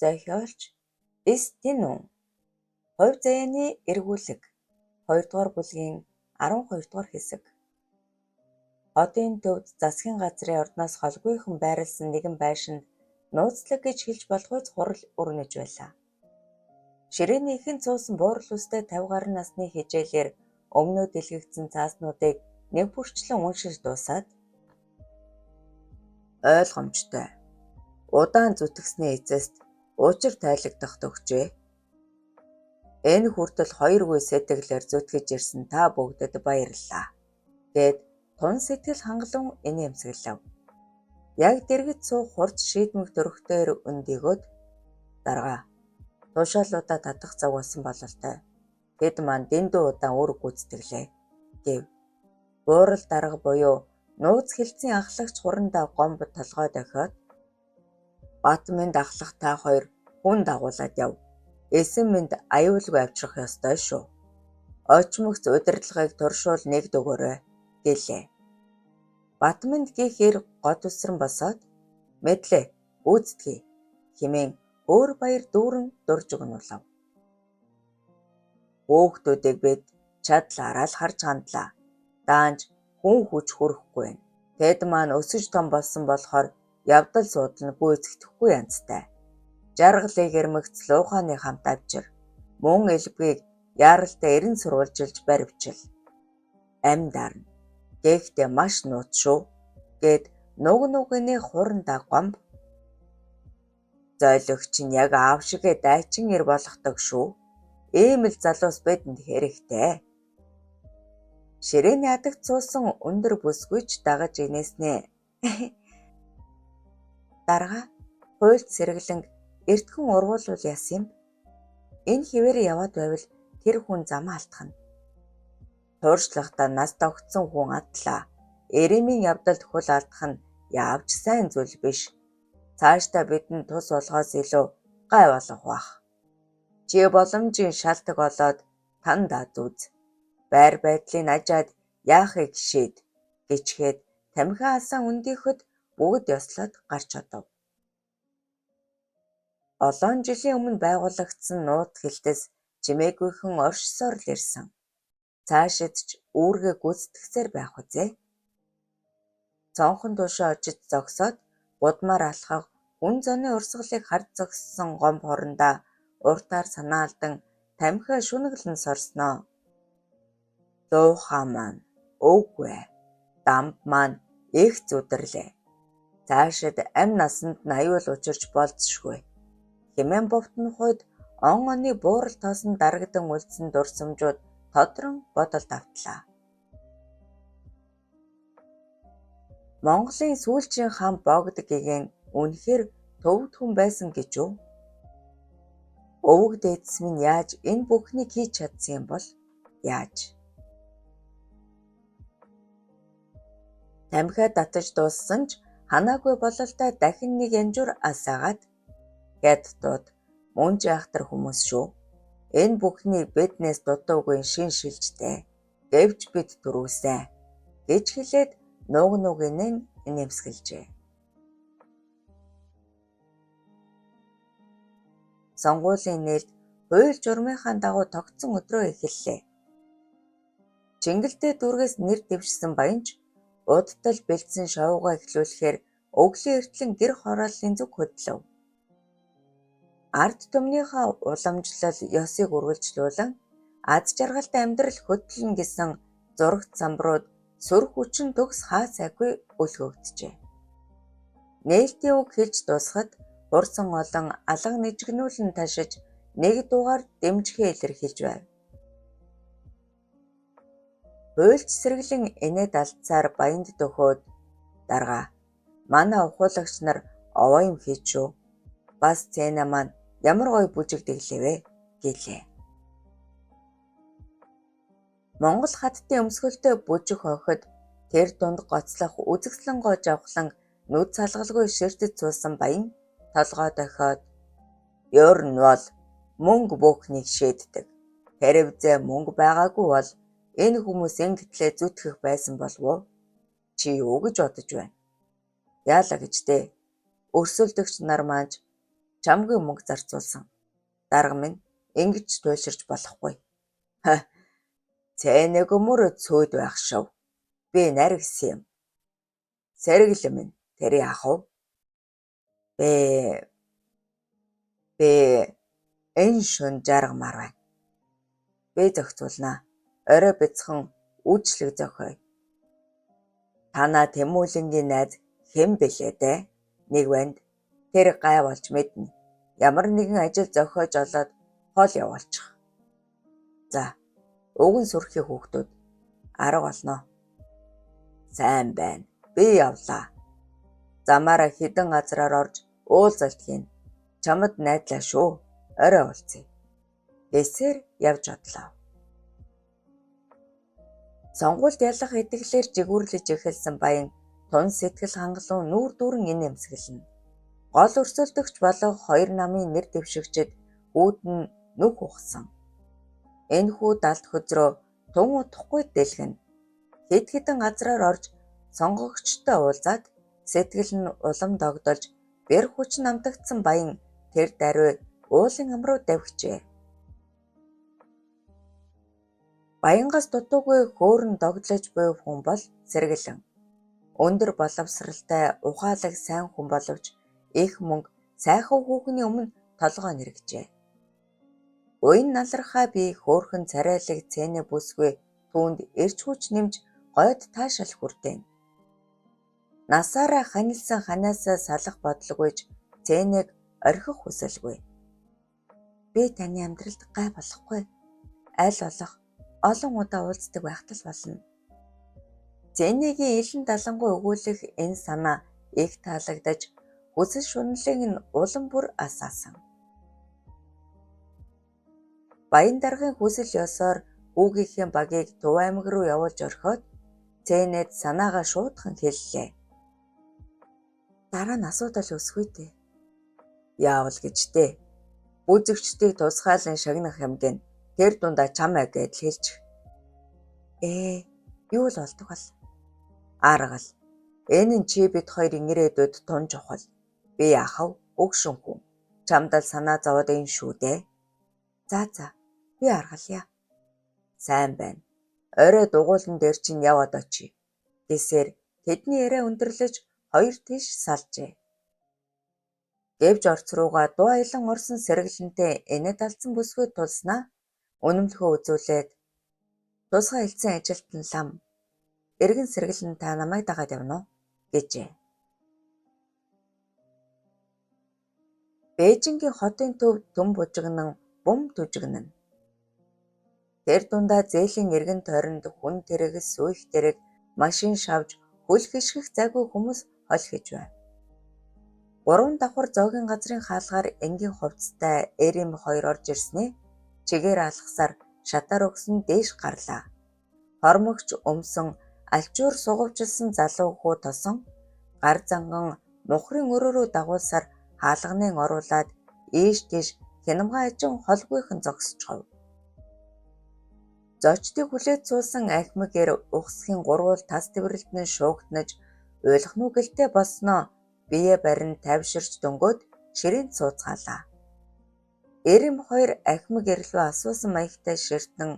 зохиолч Стенүн. Хувь заяаны эргүүлэг 2 дугаар бүлгийн 12 дугаар хэсэг. Хотын төвд засгийн газрын ордноос холгүйхан байрласан нэгэн байшинд нууцлаг гэж хэлж болохгүй хурал өрнөж байлаа. Ширээний ихэн цуусан буурал үстэй 50 гаруй насны хижээлэр өмнөө дэлгэгдсэн цааснуудыг нэг бүрчлэн уншиж дуусаад ойлгомжтой. Удаан зүтгэсний эцэст учир тайлагдах төгчээ. Энэ хүртэл 2 үе сэтгэлээр зүтгэж ирсэн та бүгдэд баярлалаа. Гэт тун сэтгэл хангалуун инээмсэглэв. Яг дэргэд суух хурц шийдмэг дөрөхтөөр өндөгөөд дарга тушаалуудаа татах цаг болсон бололтой. Тэд маань дэндүү удаан үр гүйцэтгэлээ гэв. Буурал дарга буюу нууц хэлцийн ахлагч хурандаа гомб толгой дохиод Батминд ахлах та хоёр хүн дагуулад яв. Эсэн минь аюулгүй авчрах ёстой шүү. Очмогц удирдлагыг туршуул нэгд өгөөрэй гэлээ. Батминд гихэр гот усран босоод мэдлээ гүйцэтгэе хэмээн өөр баяр дүүрэн дурж өгнүүлв. Хүүхдүүдийг бид чадлаараа л харж хандлаа. Даанч хүн хүч хүрэхгүй байна. Тэд маань өсөж том болсон болохоор явдал суудал нь гүйцэтгэхгүй янзтай. Жаргалыг эрмэгц лууханы хамт авчир. Мөн элбгийг яаралтай эрен сурвалжилж баривчил. Амьдарна. Гэхдээ маш нууц шүү. Гэд нугны хурандаа гомб. Зойлогч нь яг аав шигээ дайчин ир болгодог шүү. Ийм л залуус бидэнд хэрэгтэй. Ширээний адагт суусан өндөр бүсгүйч дагаж инээснэ. Дарга хуйлт сэргэлэн эртхэн ургуулвал яасан юм? Энэ хിവэр яваад байвал тэр хүн замаа алдахна. Тууршлахтаа нас тогтсон хүн атлаа. Эремийн явдалд хөл алдах нь яавч сайн зүйл биш. Цаашдаа бидэнд тус болгоос илүү гай болох бах. Чи боломжийн шалтак олоод тандаа зүз. Байр байдлыг ажаад яахыг шийд гिचгээд тамхиа алсан өндийхөд бүгд ёслоод гарч одов. Олон жилийн өмнө байгуулагдсан нууц хэлтэс чимээгүйхэн оршсоор л ирсэн. Цаашид ч үүргээ гүйцэтгэсээр байх үзье. Цонхон тушаа очиж зогсоод гудмаар алхах хүн зөний урсгалыг харж зогссон гомб хорондоо уртаар санаалдан тамхиа шүнэглэн сорсноо. Луухаа маань үгүй. Дамб маань их зүдэрлээ. Цаашид амь насанд нь аюул учирч болцшгүй. Хэмээн бовтны хойд он оны буурал тоосон дарагдан үлдсэн дурсамжууд тодрон бодолд автлаа. Монголын сүүлчийн хаан Богд гэгээн үнэхээр төвд хүн байсан гэж үү? Өвөг дээдс минь яаж энэ бүхнийг хийж чадсан юм бол? Яаж? Тамхиа татаж дууссан ч ханаагүй бололтой дахин нэг янжуур асаагаад гэд дууд мөн ч ахтар хүмүүс шүү. Энэ бүхний биднээс дутуугүй шин шилжтэй. Гэвч бид дөрвсөн гэж хэлээд нугныг инээмсэглэжээ. Сонгуулийн нээлт хууль журмынхаа дагуу тогтсон өдрөө эхэллээ. Чингэлтэй дүүргээс нэр дэвшсэн баянч удтал бэлдсэн шоугаа эхлүүлэхээр өглөө эртлэн гэр хорооллын зүг хөдлөв. Ард түмнийхээ уламжлал ёсыг үргэлжлүүлэн аз жаргалтай амьдрал хөтлөн гэсэн зурагт самбарууд сүр хүчин төгс хаа сайгүй өлгөгдөжээ. Нээлтийн үг хэлж дуусахад хурсан олон алга нэжгнүүлэн ташиж нэг дугаар дэмжихээ илэрхийлж байв. Хуульч сэргэлэн инээд алдсаар баянд дөхөөд дарга манай ухуулагч нар овоо юм хийж шүү. Бас цэна маань ямар гоё бүжигдэглэвэ гэлээ. Монгол хаттын өмсгөлтэй бүжиг хохид тэр дунд гоцлох үзэгслэн гоож авахлан нүд салгалгүй ширтэд суусан баян толгой дохиод ёр нь бол мөнгө бүхнийг шийддэг. Хэрвээ мөнгө байгаагүй бол энэ хүмүүс ингэтлээ зүтгэх байсан болов уу? Чи юу гэж бодож байна? Яалаа гэж дээ. Өрсөлдөгч нар маань чамгүй мөнгө зарцуулсан. Дарга минь ингэж туйлширч болохгүй. Цэнийг өмөрөө цөөд байх шив. Би нарь гисэн юм. Сэргэлэн минь тэр яах вэ? Би энэ шөнө жаргамаар байна. Би зохицуулнаа. Орой бяцхан үйлчлэг зохио. Танаа Тэмүүлэнгийн найз хэн бэлээ дээ? Нэг банд тэр гай болж мэднэ. Ямар нэгэн ажил зохиож олоод хол явуулчих. За, өвгөн сүрхийн хүүхдүүд арга олноо. Сайн байна. Би явлаа. Замаараа хідэн газраар орж уулзалт хийн. Чамд найдлаа шүү. Орой уулзъя. Эсээр явж одлоо. Сонгуульд ялах итгэлээр жигүүрлэж эхэлсэн Баян тун сэтгэл хангалуун нүүр дүүрэн инээмсэглэнэ. Гол өрсөлдөгч болох хоёр намын нэр дэвшигчид үүд нь нүх ухсан. Энэ хүү далд хөзрөө тун утахгүй дэлгэнэ. Хэд хэдэн газраар орж сонгогчтой уулзаад сэтгэл нь улам догдолж бэр хүч намтагдсан Баян тэр даруй уулын ам руу давхижээ. Баянгаас дутуугүй хөөрн догдлож буй хүн бол Сэргэлэн. Өндөр боловсралтай ухаалаг сайн хүн боловч их мөнгө сайхан хүүхний өмнө толгой нэргэжээ. Уян налархаа би хөөрхөн царайлаг цэнэ бүсгүй түүнд эрч хүч нэмж гойд таашаал хүртэн. Насаараа ханилсан ханаасаа салах бодлогойж цэнэг орхих хүсэлгүй. Би таны амьдралд гай болохгүй. Аль болох олон удаа уулздаг байхтал болно. Цэнэгийн элен далангуй өгүүлэх энэ санаа их таалагдаж хүсэл шунлыг нь улам бүр асаасан. Баян даргын хүсэл ёсоор хүүгийнхээ багийг Төв аймаг руу явуулж орхиод Цэнэд санаагаа шуудхан хэллээ. Дараа нь асуудал өсгүй дээ. Яавал гэжтэй. Бүзэгчдийг тусгаалan шагнах юм гэн тэр дундаа чамаа гэд хэлж. Юу л болдог бол. Аргал. Энэ нь чи бид хоёрын ирээдүйд тун чухал. Би яахав өгшөн хүн. Чамдал санаа зовоод энэ шүү дээ. За. Би аргалъя. Сайн байна. Орой дугуулан дээр чинь яваад очие. Гэсээр тэдний яриа өндөрлөж хоёр тийш салжээ. Гэвж орц руугаа дуу аялан орсон Сэргэлэнтэй энэд алдсан бүсгүй тулснаа үнэмлөхөө үзүүлээд тусгай хэлсэн ажилтан лам эргэн Сэргэлэн та намайг дагаад явна уу гэжээ. Бээжингийн хотын төв төм бужигнан бум түжигнэн. Тэр дундаа зээлийн эргэн тойронд хүн тэрэгс сүйх тэрэг машин шавж хөл хишгэх зайгүй хүмүүс хол хийж байна. 3 давхар зоогийн газрын хаалгаар энгийн хувцастай Эрэм 2 орж ирснээ чигээр алхасаар шатаар өгсөн дээш гарлаа. Хормогч өмсөн алчуур сугавчилсан залуу хүү тосон гар занган мухрын өрөөрөө дагуулсаар хаалганыг оруулаад ийш тийш хянамгаа ажин холгүйхэн зогсчихов. Зочдыг хүлээж суусан ахмигэр ухсхийн гурвал тас тэврэлтэн шуугтнаж уйлах нү гэлтэй болсноо бие барин тайвширч дөнгөөд ширээнд сууцгаалаа. Эрэм 2 ахмигэр рүү асуусан маягтай ширтэн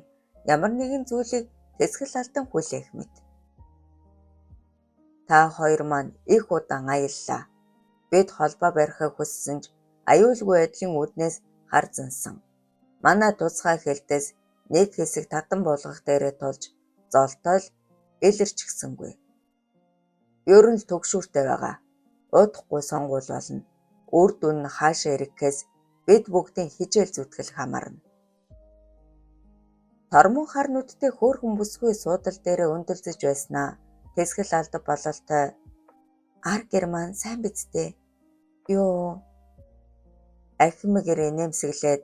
ямар нэгэн зүйлийг тэсгэл алдан хүлээх мэт. Та хоёр маань их удаан аяллаа. Бид холбоо барихыг хүссэн ч аюулгүй байдлын үүднээс хар зансан. Манай тусгай хэлтээс нэг хэсэг татан болгох дээрээ тулж золтойл илэрчгсэнгүй. Ер нь л төгшүүртэй байгаа. Удахгүй сонгуул болно. Үр дүн нь хаашаа ирэхээс бид бүгдийн хижээл зүтгэл хамаарна. Тормон хар нүдтэй хөөрхөн бүсгүй суудал дээрээ өндөлдөж байснаа тэсгэл алда бололтой ар герман сайн бидтэй. Юу ахмигэр нэмсэглээд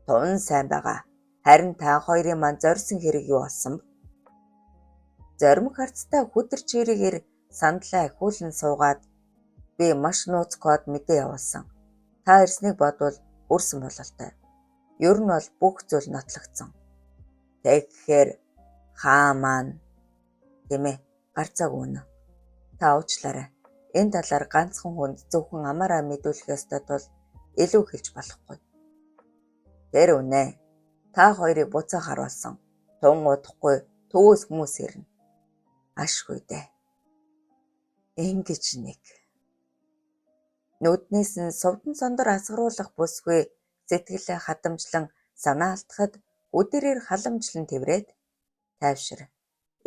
тун сайн байгаа. Харин та хоёрын маань зорьсон хэрэг юу болсон бэ? Зоримог харцтай хүдэр чирээгээр сандлаа ахиулан суугаад би маш нууц код мэдээ явуулсан. Та ирснийг бодвол үрсэн бололтой. Ер нь бол бүх зүйл нотлогдсон. Тэгэхээр хаа маань гэмээ гарцааг өгнө. Та уучлаарай. Энэ талаар ганцхан хүнд зөвхөн амаараа мэдүүлэх ёстой тул илүү хэлж болохгүй. Тэр үнэ. Та хоёрыг буцаа харуулсан. Тун удахгүй төвөөс хүмүүс ирнэ. Ашгүй дээ. Ингэж нэг. Нүднээс нь сувдан сондор асгаруулах бүсгүй сэтгэлээ хадамжлан санаа алдахад өдөрөөр халамжлан тэврээд тайвшир.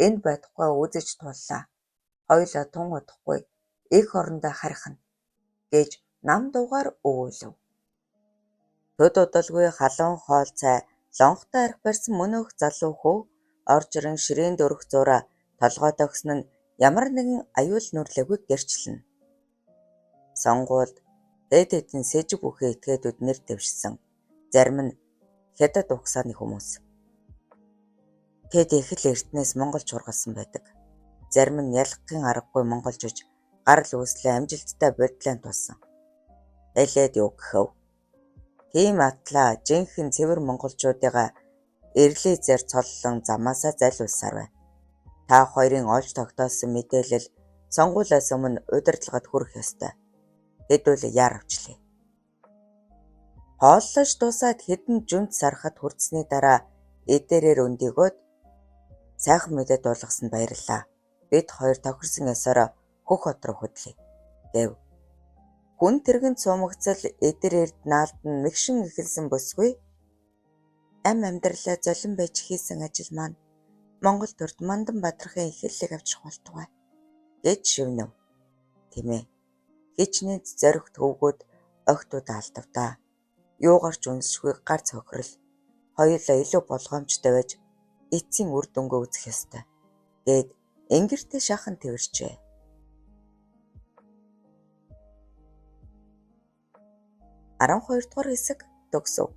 Энд байхгүй үзэж туллаа. Хоёулаа тун удахгүй их орондоо харихна гэж нам дуугаар өгүүлв. Төд удалгүй халуун хоол цай лонхтой арх барьсан мөнөөх залуу хүү орж ирэн ширээнд өрөх зураа толгой тогсон нь ямар нэгэн аюул нүрлэгүй гэрчлэнэ. Сонгуульд хэд хэдэн сэжиг бүхий этгээдүүд нэр дэвшсэн. Зарим нь хятад угсааны хүмүүс. Тэд их л эртнээс монголч ургалсан байдаг. Зарим нь ялгахын аргагүй монголжиж гарал үүслээ амжилттай бодлоон тулсан. Элээд юу гэхэв? Тийм атлаа жинхэнэ цэвэр монголчуудыгаа эрлизээр цоллон замаасаа залуулсаар байна. Та хоёрын олж тогтоосон мэдээлэл сонгуулиас өмнө удирдлагад хүрэх ёстой. Хэдүүл яар авчлаа. Хооллож дуусаад хэдэн жүнт сарахад хүртсэний дараа эдэрээр өндөгөөд сайхан мэдээ дуулгасанд баярлалаа. Бид хоёр тохирсон ёсороо хөх хот руу хөдлөе гэв. Хүн тэргэнд сумагцал эдэрээрд наалдан мэгшин эхэлсэн бүсгүй амьдралаа золин байж хийсэн ажил маань Монгол төрд Мандан Бадрахын ихэллийг авчих болтугай гэж шивнэв. Тэмээ. Хичнээн зоригт хөвгүүд огтуд алдавдаа. Юугаарч үнсшгүй гар цохирол. Хоёулаа илүү болгоомжтой байж эцсийн үр дүнгээ үзэх ёстой. Гээд ингэртээ шахан тэрчээ. 12 дугаар хэсэг төгсөв.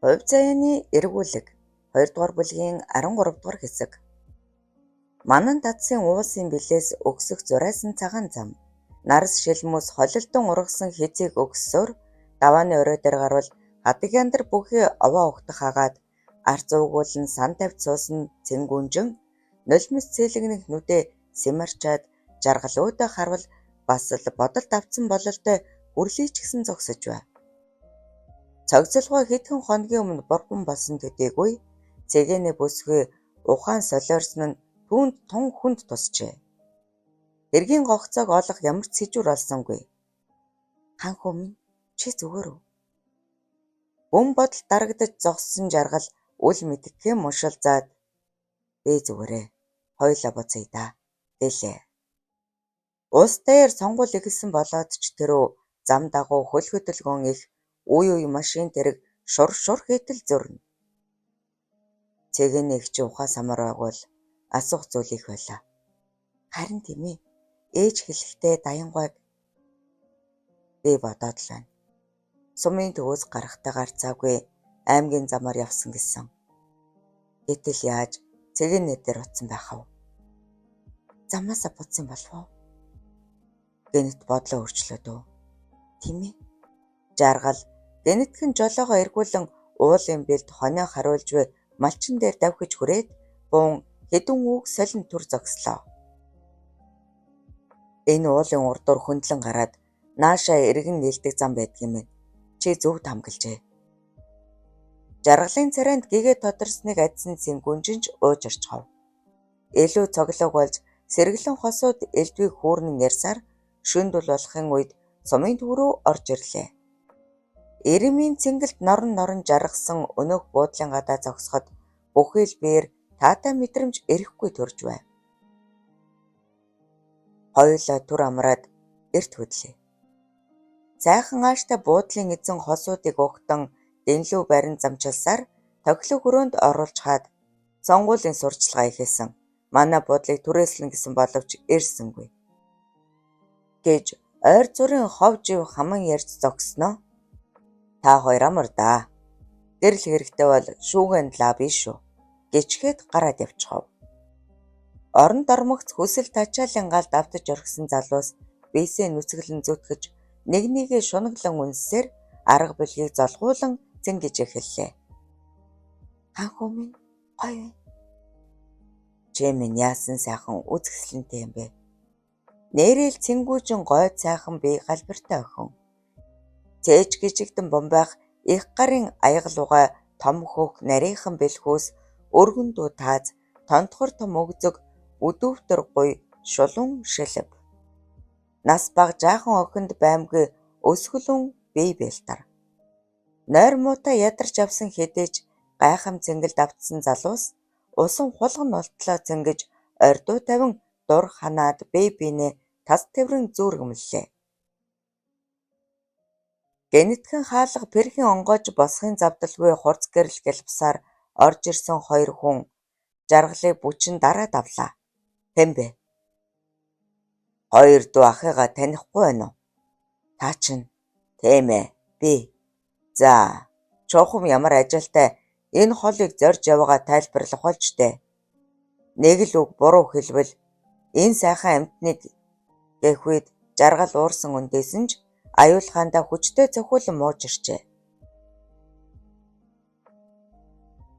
Хувь заяаны эргүүлэг 2 дугаар бүлгийн 13 дугаар хэсэг. Манан дадсын уулсын билээс өгсөх зурайсан цагаан зам. Нарс шилмүс холилдон ургасан хизээг өгсөөр давааны орой дээр гарвал хадагяндар бүхий овоо ухтах хагаад арц уугуулн сан тавьд суусан цэнгүнжин нулимс цээлэгнэх нүдэ симарчаад жаргалуудаа харвал бас л бодолд авцсан бололтой үрлий ч гэсэн зогсож бай. Цогцолгой хэдхэн хоногийн өмнө борбон болсон төдийгүй цэгэний бүсгүй ухаан солиорсон нь түүнд тун хүнд тусчээ. Эргийн гогцоог олох ямар ч сэжүр олсонгүй. Ханхүү минь чи зүгээр үү? Гүн бодол дарагдаж зогссон жаргал үл мэдгэхээ мушилзаад би зүгээрээ хоёлаа буцъя да гэлээ. Улс дээр сонгуул эхэлсэн болоод ч тэрөө зам дагуу хөл хөдөлгөөн их үе машин тэрэг шур хийтэл зөрнө. Цэгэний их чи ухаа самар байгуул асуух зүйл их байлаа. Харин тийм ээ. Ээж хэлэхдээ даянгойг би бодоод л байна. Сумын төвөөс гарахтаа гарцаагүй аймгийн замаар явсан гэсэн. Гэтэл яаж цэгэний дээр утсан байх вэ? Замаасаа буцсан болов уу? Гэнэт бодлоо өөрчлөөд үү? Тийм ээ. Жаргал гэнэтхэн жолоогоо эргүүлэн уулын бэлд хонио харуулж буй малчин дээр давхиж хүрээд буун хэдэн үг солин түр зогслоо. Энэ уулын урдуур хөндлөн гараад наашаа эргэн нээлдэг зам байдаг юм байна. Чи зөв тамгалжээ. Жаргалын царайнд гэгээ тодорсныг адсан цэнгүнжинж ууж орчхов. Илүү цоглог болж сэргэлэн хосууд элдвийг хүүрнэн ярьсаар шүнд бол болохын үед сумын төв рүү орж ирлээ. Эремийн цэнгэлд норон жаргасан өнөөх буудлын гадаа зогсоход бүхэл биер таатай мэдрэмж эрэхгүй төрж байв. Хоёулаа түр амраад эрт хөдлөө. Сайхан ааштай буудлын эзэн хосуудыг угтан дэнлүү барин замчилсаар тохилог өрөөнд оруулж хаад сонгуулийн сурчлагаа ихээсэн. Манай буудлыг түрээслэн гэсэн боловч ирсэнгүй. Гэж ойр зүрийн хов жив хаман ярьж зогсноо. Та хоёр амар даа. Гэрэл хэрэгтэй бол шүүгэн лаа биш шүү. Гिचгээд гараад явчихав. Орон дормогц хүсэл тачаалын галд автаж орхисон залуус бийсээ нүцгэлэн зүтгэж нэгнийгээ шунаглан үнсээр арга бүлгийг золгуулан зингэж эхэллээ. Ханхүү минь гоё. Чи минь яасан сайхан үзэсгэлэнтэй юм бэ? Нээрэл цэнгүүжин гойд сайхан бие галбиртай охин. Цээж гжигдэн бомбайх их гарын аягалуугай том хөх нарийнхан бэлхүүс өргөн дуу тааз тонтгор том өгзөг өдөвтөр гуй шулуун шилб. Нас баг жаахан охинд баймгүй өсгөлөн бие бэлтар. Нойр муутай ядарч авсан хэдэж гайхам цэнгэлд автсан залуус усан хулган олтлоо цэнгэж ордуу тавин дур ханаад бие биенээ тас тэврэн зүүргэмллээ. Гэнэтхэн хаалга пэрхэн онгойж босхын завдалгүй хурц гэрэл гэлбсаар орж ирсэн хоёр хүн жаргалыг бүчин дараад авлаа. Тэмбэ. Хоёр дүү ахыгаа танихгүй байна уу? Та чинь тийм ээ. Би. За, чухам ямар ажилтай энэ холыг зорж яваагаа тайлбарлах болж дээ. Нэг л үг буруу хэлбэл энэ сайхан амьтныг гэх үед жаргал уурсан үндээсэн ч аюулхаандаа хүчтэй цохиулан мууж ирчээ.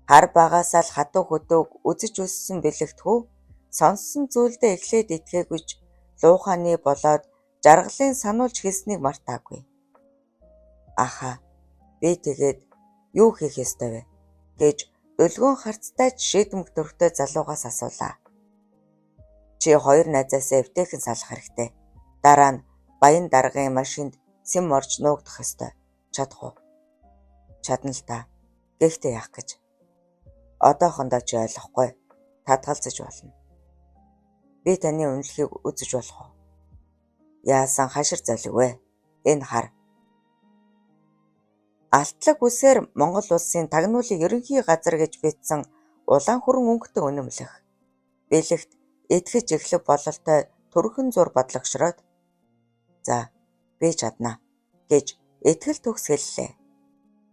Хар багаасаа л хатуу хөдөөг үзэж өссөн бэлэгдэхүү сонссон зүйлдээ эхлээд итгээгүй лууханы болоод жаргалын сануулж хэлснийг мартаагүй. Аха, би тэгээд юу хийх ёстой вэ гэж өлгөөн харцтай шийдэмг дөрвтэй залуугаас асуулаа. Чи хоёр найзаасаа эвтэйхэн салах хэрэгтэй. Дараа нь баян даргын машинд сэм орж нуугдах ёстой. Чадах уу? Чадна л та. Гэхдээ яах гэж? Одоохондоо чи ойлгохгүй. Татгалзаж болно. Би таны үнэлэхийг үзэж болох уу? Яасан хашир золиг вэ? Энэ хар. Алтлаг үсээр Монгол улсын тагнуулын ерөнхий газар гэж бичсэн улаан хүрэн өнгөтэй үнэмлэх. Бэлэгт итгэж эхлэх бололтой төрхөн зур бодлогшроод за би чадна гэж итгэл төгс хэллээ.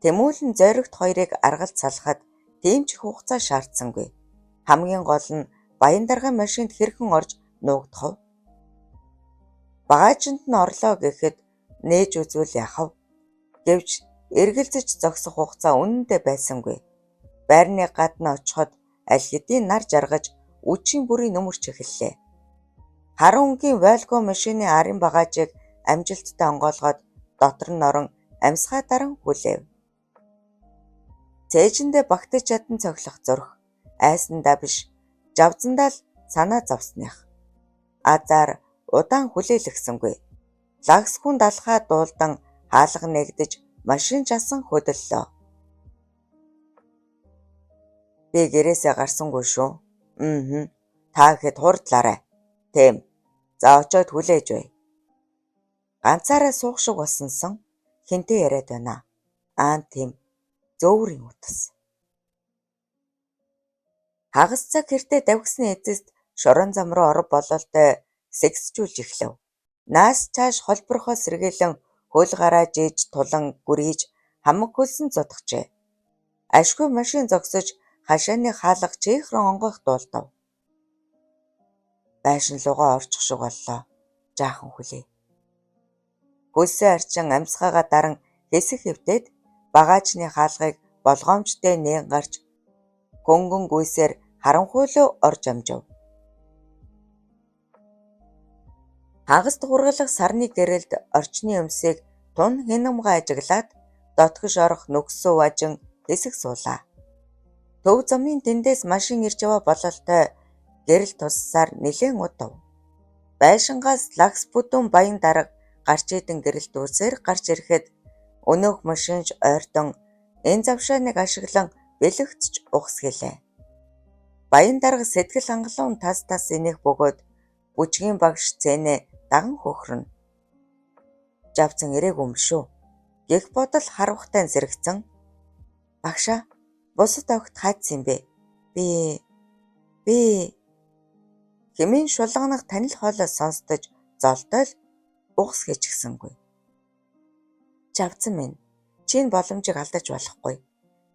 Тэмүүлэн зоригт хоёрыг аргалд салахад тийм ч хугацаа шаардсангүй. Хамгийн гол нь баян даргын машинд хэрхэн орж нуугдах вэ? Багажинд нь орлоо гэхэд нээж үзвэл яхав. Гэвч эргэлзэж зогсох хугацаа үнэндээ байсангүй. Байрны гадна очиход аль хэдийн нар жаргаж үчийн бүрийн нөмөрч эхэллээ. Харан өнгийн Volvo машины арын багажийг амжилттай онгоолгоод дотор нь орон амьсгаа даран хүлээв. Цээжиндээ багтаж чадан цохилох зөрх, айсандаа биш, жавзандаа л санаа зовсных. Азар удаан хүлээлгсэнгүй. Лагс хүн далхаа дуулдан хаалга нэгдэж машин жасан хөдөллөө. Би гэрээсээ гарсангүй шүү. Та гэхэд хурдлаарай. Тийм. За очоод хүлээж бай. Ганцаараа суух шиг болсонсон хинтээ яриад байна. Тийм. Зөөврийн утас. Хагас цаг хэртээ давхсны эцэст шорон зам руу оров бололтой сэгсжүүлж эхлэв. Наас цааш холборхоо сэргээлэн хөл гараа жээж тулан гүрийж хамаг хөлсөн зодгчээ. Ашгүй машин зогсож хашааны хаалга чийхрэн онгойх дуулдав. Байшин лугаа орчих шиг боллоо. Жаахан хүлээ. Хөлсөө арчин амьсгаагаа даран хэсэг хэвтээд багаажны хаалгыг болгоомжтой нээн гарч хөнгөн гүйсээр харанхуйлуу орж амжив. Хагаст хургалах сарны гэрэлд орчны өмсийг тун хинамгаа ажиглаад дотгош орох нүгсүү важин хэсэг суулаа. Төв замын тэндээс машин ирж яваа бололтой гэрэл туссаар нэлээн удав. Байшингаас лагс бүдүүн баян дарга гарч идэн гэрэл дүүсээр гарч ирэхэд өнөөх машинж ойртон энэ завшааныг ашиглан бэлэгтж ухсгэлээ. Баян дарга сэтгэл хангалуун тас инех бөгөөд бүжгийн багш цэнэ даган хөхрөн. Жавцан ирээг юм шүү. Гэх бодол харавхтай зэрэгцэн. Багшаа, бусад огт хайцсан бэ? Би хэмээн шулганах танил хоолой сонсдож золдойл угс хийчихсэнгүй. Жавцан минь, чинь боломжийг алдаж болохгүй.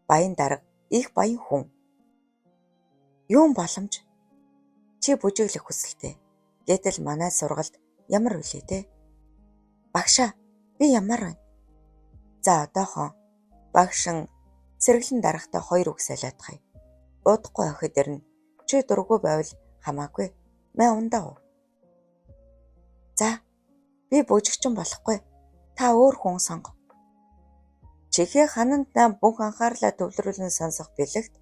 Баян дарга их баян хүн. Юун боломж? Чи бүжиглэх хүсэлтэй. Гэтэл манай сургалт ямар үлээ те? Багшаа, би ямар байна? За одоохон багшин сэргэлэн дарахтаа 2 үг солиодохыг. Удахгүй охид ирнэ. Чи дургүй байвал хамаагүй. Мэ ундаа уу? За, би бүжигчин болохгүй. Та өөр хүн сонго. Чихээ хананд нам бүх анхаарлаа төвлөрүүлэн сонсох бэлэгт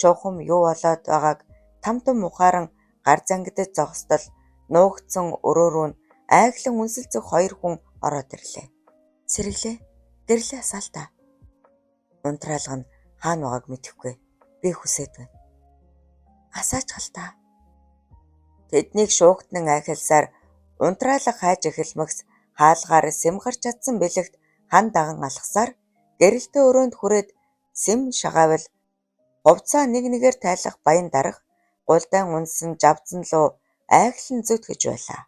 чухам юу болоод байгааг там ухааран гар зангидаж зогсдол нуугдсан өрөөрөө нь айглан үнсэлцэх хоёр хүн ороод ирлээ. Сэргэлээ. Гэрлээ асаалтаа. Унтраалга нь хаана байгааг мэдэхгүй. Би хүсээд байна. Асаач халтаа. Тэднийг шуугтнан айхалсаар унтраалга хайж эхэлмэгс хаалгаар сэм гарч чадсан бэлэгт хан даган алхасаар гэрэлтэй өрөөнд хүрээд сэм шагаавал говцаа нэг нэгээр тайлах баян дарах гулдайн унсан жавцан луу айглан зүтгэж байлаа.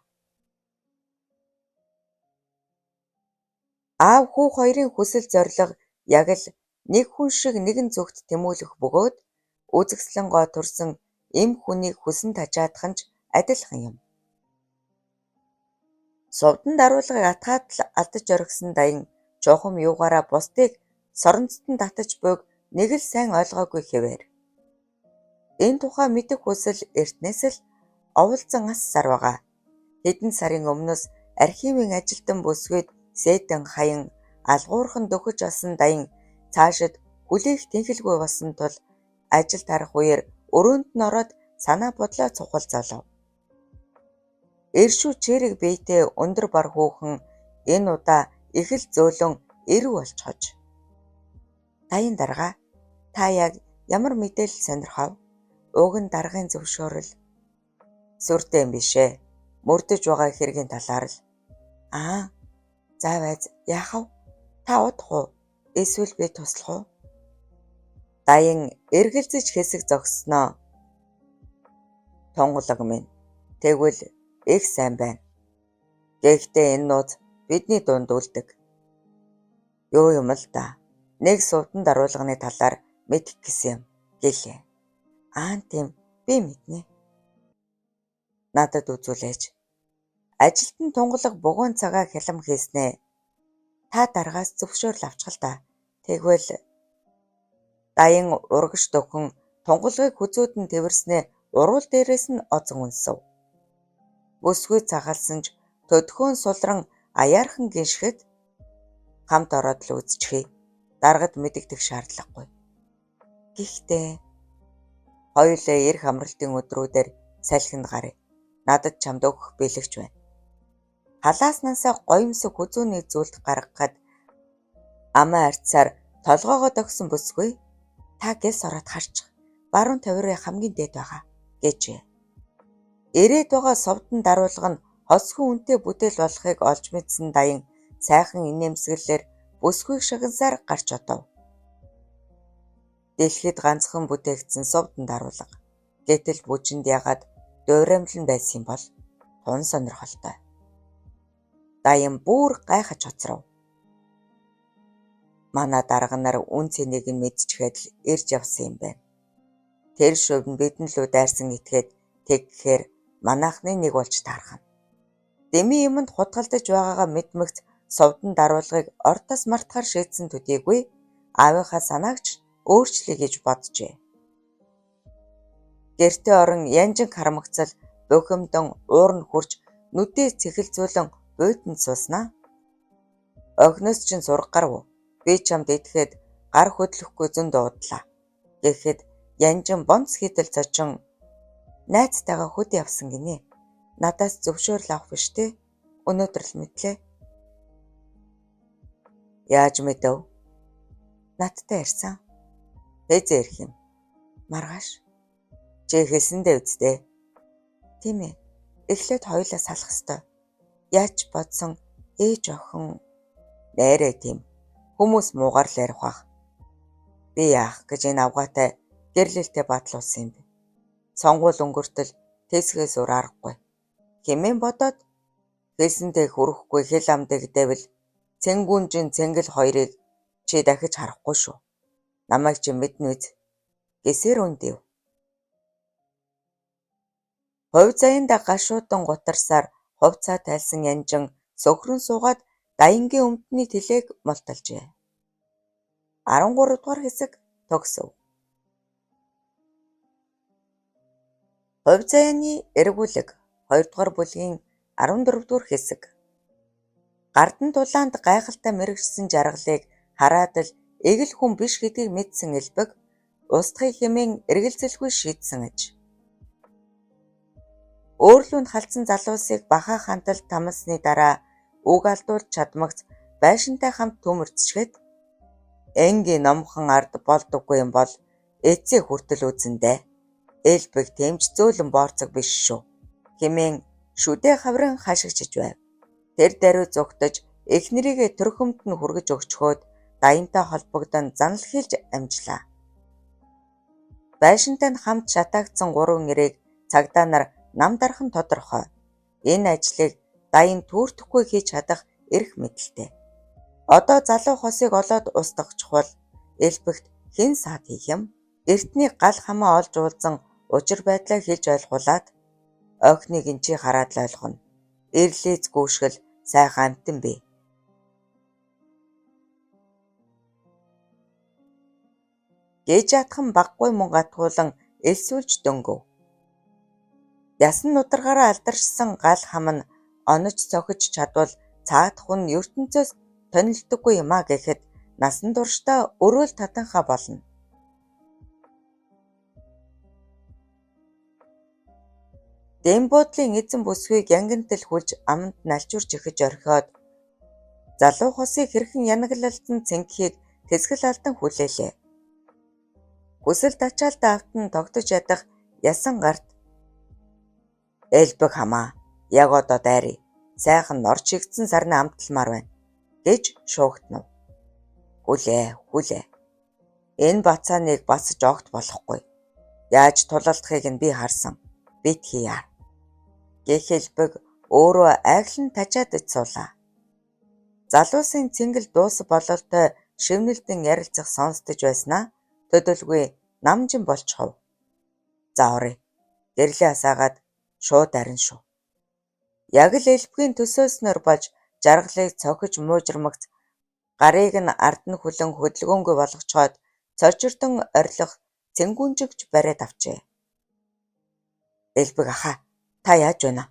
Аав хүү хоёрын хүсэл зориг яг л нэг хүн шиг нэгэн зүгт тэмүүлэх бөгөөд үзэгслэн гоо төрсөн эм хүнийг хүсэн тажаадах нь ч адилхан юм. Сувдан даруулгыг атгаад л алдаж орхисон даян чухам юугаараа бусдыг соронцтон татаж буйг нэг л сайн ойлгоогүй хэвээр. Энэ тухай мэдэх хүсэл эртнээс л оволзон ас сар байгаа. Хэдэн сарын өмнөөс архивын ажилтан бүсгүйд сэтэн хаян алгуурхан дөхөж алсан даян цаашид хүлээх тэнхэлгүй болсон тул ажил тарах үеэр өрөөнд нь ороод санаа бодлоо цухал золов. Эршүү чирэг биетэй өндөр бар хүүхэн энэ удаа их л зөөлөн эрүү болж хож. Даян дарга та яг ямар мэдээлэл сонирхов? Уг нь даргын зөвшөөрөл сүртэй юм бишээ. Мөрдөж байгаа хэргийн талаар л. За байз яахав? Та удах уу? Эсвэл би туслах уу? Даян эргэлзэж хэсэг зогсноо. Тонголог минь. Тэгвэл их сайн байна. Гэхдээ энэ нууц бидний дунд үлдэг. Юу юм л да. Нэг сувдан даруулганы талаар мэдэх гэсэн юм гэлээ. Тийм би мэднэ. Надад үзүүлээч. Ажилтан тунгалаг бугуун цагаа хялам хийснэ. Та даргаас зөвшөөрөл авчихал та. Тэгвэл даян урагш дөхөн тунгалгыг хүзүүд нь тэрснээ уруул дээрээс нь озон үнсв. Бүсгүй цагаалсан ч төдхөөн сулран аяархан гиншгэд хамт ороод л үзчихье. Даргад мэдэгдэх шаардлагагүй. Гэхдээ хоёулаа эрх амралтын өдрүүдээр салхинд гарыг. Надад чамд өгөх бэлэгч байна. Халааснасаа гоёмсог хүзүүний зүйлд гаргахад амаа арцсаар толгоогоо тогсон бүсгүй та гэлс ороод харчих. Баруун тавирын хамгийн дээд байгаа гэжээ. Ирээд байгаа совдон даруулга нь хосгүй үнэтэй бүтээл болохыг олж мэдсэн даян сайхан инээмсэглэлээр бүсгүйг шагнасаар гарч одов. Дэлхийд ганцхан бүтээгдсэн совдон даруулга. Гэтэл бүжинд ягаад дуйрамлан байсан бол тун сонирхолтой. Даян бүр гайхаж хоцров. Манай дарга нар үн цэнийг нь мэдчихээд л ирж явсан юм байна. Тэр шөв нь бидэн лүү дайрсан итгээд тэгхээр манайхны нэг болж таарах нь. Дэми юмд хутгалдаж байгаагаа мэдмэгц совдон даруулгыг ортос мартахаар шийдсэн төдийгүй аавынхаа санаагч өөрчлөе гэж боджээ. Гэртээ орон янжин харамгцал бухимдон уур нь хурж нүдээ цэхэлзүүлэн буйданд сууснаа. Огноос чинь сурах гарв. Би чамд идэхэд гар хөдлөхгүй зөн дуудлаа. Гэхэд янжин бонц хийдэл цочин найзтайгаа хөд явсан гинэ. Надаас зөвшөөрөл авах биш те. Өнөөдөр л мэдлээ. Яаж мэдэв? Надтай ирсэн. Хэзээ ирэх юм? Маргааш. Чи хэлсэндээ үздэй. Тийм ээ. Эхлээд хоёулаа салах ёстой. Яаж бодсон ээж охин нээрээ тийм. Хүмүүс муугар л ярих бах. Би яах гэж энэ авгаатай гэрлэлтэй батлуулсан юм бэ. Сонгуул өнгөртөл тэсгээс өөр аргагүй. Хэмээн бодоод хэлсэнтэй хүрэхгүй хэл амдаг дэвэл цэнгүүнжин цэнгэл хоёрыг чи дахиж харахгүй шүү. Намайг чи мэднэ үз. Гэсээр үндэв. Хувь заяанда гашуудан гутарсаар хувцаа тайлсан янжин сөхрөн суугаад даянгийн өмдний тэлээг мулталжээ. 13 дугаар хэсэг төгсөв. Хувь заяаны эргүүлэг 2 дугаар бүлгийн 14-р хэсэг. Гардан тулаанд гайхалтай мэрэгчсэн жаргалыг хараад л эгэл хүн биш гэдгийг мэдсэн элбэг устгахыг хэмээн эргэлзэлгүй шийдсэн аж. Өөрлөнд халдсан залуусыг бахаа хантал тамсны дараа үг алдуулж чадмагц байшинтай хамт төмөрцчгээд энгийн номхон ард болдоггүй юм бол эцсээ хүртэл үзэндээ элбэг тэмч зөөлөн боорцог биш шүү хэмээн шүдээ хаврын хашигчж байв. Тэр даруй зугтаж эхнэрийгээ төрхөмд нь хүргэж өгчхөөд даянтай холбогдон занал хэлж амжлаа. Байшинтай нь хамт шатаагдсан 3 нэрийг цагдаа нар нам дархан тодорхой. Энэ ажлыг даян түүртэхгүй хийж чадах эрх мэдэлтэй. Одоо залуу хосыг олоод устгах чухал. Элбэгт хэн саад хийх юм? Эртний гал хамаа олж уулзан учир байдлаа хэлж ойлгуулад ойхныг эн чи хараад л ойлгоно. Эрлийц гүйшгэл сайхан амтан бий. Гээж атхан баггүй мөн гатгуулан элсүүлж дөнгөв. Ясан нударгаараа алдаршсан гал хам нь онож цохиж чадвал цаадах нь ертөнцөөс тонилдоггүй юм а гэхэд насан туршдаа өрөөл татанхаа болно. Дэм буудлын эзэн бүсгүйг янгантал хүлж аманд налчуурч ихэж орхиод залуу хосыг хэрхэн янаглалтан цэнгхийг тэсгэл алдан хүлээлээ. Хүсэл тачаалтаа автан тогтож ядах ясан гарт элбэг хамаа яг одоо дайрыг сайхан норч игдсэн сарны амталмаар байна гэж шуугтнав. Хүлээ. Энэ бацааныг басж огт болохгүй. Яаж тулалдахыг нь би харсан. Бит хийя. Гэх элбэг өөрөө айглан тачаад суулаа. Залуусын цэнгэл дуус бололтой шивнэлдэн ярилцах сонсдож байснаа төдөлгүй намжин болчихов. За оръё. Гэрлээ асаагаад шууд арин шүү. Яг л элбэгийн төсөөснөр болж жаргалыг цохиж муужирмагц гарыг нь ард нь хүлэн хөдөлгөөнгүй болгочоод цочирдон орилох цэнгүүнжигч бариад авчээ. Элбэг ахаа та яаж байна?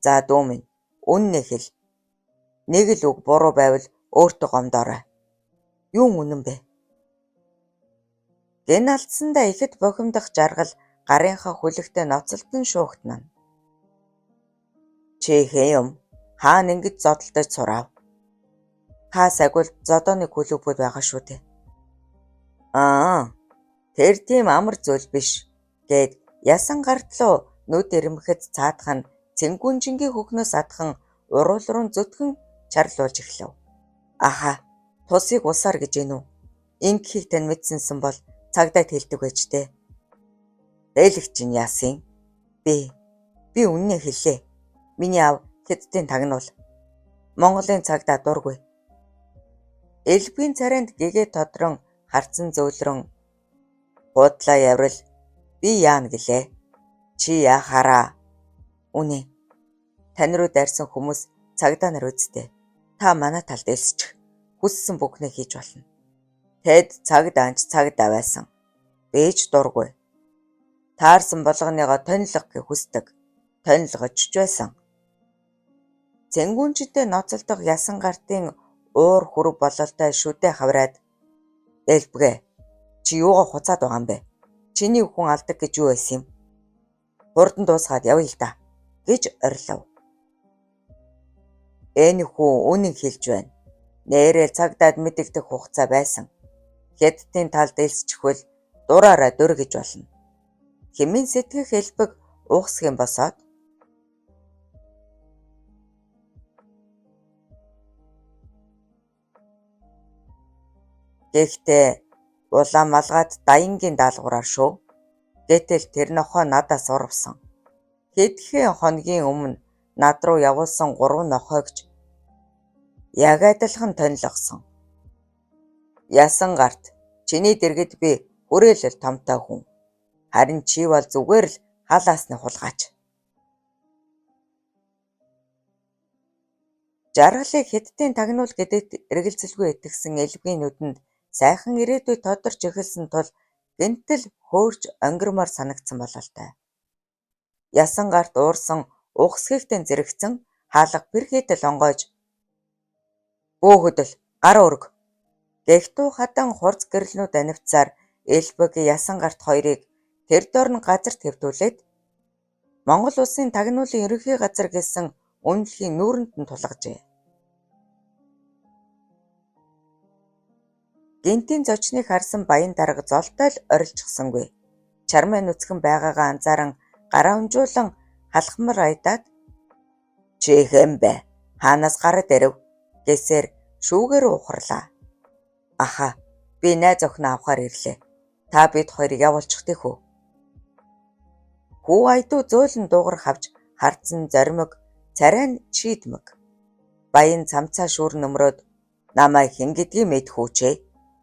За дүү минь үннээ хэл. Нэг л үг буруу байвал өөртөө гомдоорой. Юун үнэн бэ? Гэн алдсандаа ихэд бохимдох жаргал гарынхаа хүлэгтээ ноцолтон шуугтнана. Чи хэн юм? Хаана ингэж зодтолдож сурав? Хаас агуул зодооны клубуд байгаа шүү дээ. Тэр тийм амар зүйл биш гэд ясан гартлуу нүд ирэмхэд цаадах нь цэнгүүнжингийн хөхнөөс адхан уруул руу зүтгэн чарлуулж эхлэв. Аха, тусыг усаар гэж гэнэ үү? Ингэхийг тань мэдсэнсэн бол цагдаад хэлдэг байж тээ. Дээлэгч нь яасын? Би үннээ хэлээ. Миний аав хэдтийн тагнуул. Монголын цагдаа дургүй. Элбэгийн царайнд гэгээ тодрон харцсан зөөлрөн гуудлаа яврал би яана гэлээ. Чи яхаараа. Үнэ. Тань руу дайрсан хүмүүс цагдаа нар үсттэй. Та манай талд элсчих. Хүссэн бүхнээ хийж болно. Тэд цагдаанч цагдаа байсан. Бэж дургүй. Таарсан болгоныгоо тонилго гэж хүсдэг. Тонилгож байсан. Цэнгүүнжтэй ноцолдох ясан гартын уур хүрв бололтой шүдээ хавраад элбгээ чи юугаа хуцаад байгаа юм бэ? Чиний хүн алдаг гэж юу байсан юм? Хурдан дуусгаад явъя л да гэж орилов. Энэ хүн үнэн хэлж байна. Нээрээ цагдаад мэдэгдэх хугацаа байсан. Хятадын талд элсчихвэл дураараа дөр гэж болно. Хэмээн сэтгэх элбэг уухсгийн босоод гэхдээ улаан малгайд даянгийн даалгавраар шүү. Гэтэл тэр нохоо надаас урвсан. Хэдхэн хоногийн өмнө над руу явуулсан 3 нохойгч яг адилхан тонилгосон. Ясан гарт чиний дэргэд би хүрээлэл томтой хүн. Харин чи бол зүгээр л халаасны хулгайч. Жаргалыг хэдтийн тагнуул гэдэгт эргэлзэлгүй итгэсэн элбэгийн нүдэнд сайхан ирээдүй тодорч эхэлсэн тул гэнтэл хөөрч өнгөрмөр санагдсан бололтой. Ясан гарт уурсан угсгийгтэн зэрэгцэн хаалга бэрхийтэл онгойж "Бөө хөдөл гараа өрг" гэгтүү хадан хурц гэрэлнүүд анивцаар Элбэг ясан гарт хоёрыг тэр доор нь газар твтүүлээд Монгол улсын тагнуулын ерөнхий газар гэсэн үнэлэхийн нүүрэнд нь тулгажээ. Гинтийн зочныг харсан баян дарга золтой л орилчихсангүй. Чармаа нүцгэн байгаагаа анзааран гараа унжуулан халхмар айдаад "Чи хэн бэ? Хаанаас гараад ирэв?" гэсээр шүүгээр ухарлаа. "Аха, би найз охиноо авахаар ирлээ. Та бид хоёрыг явуулчих хүү." Хүү айдуу зөөлөн дуугар хавж хардсан зоримог царай нь чийдмэг. Баян цамцаа шүүр нөмрөөд "Намайг хэн гэдгийг мэдхүүчээ.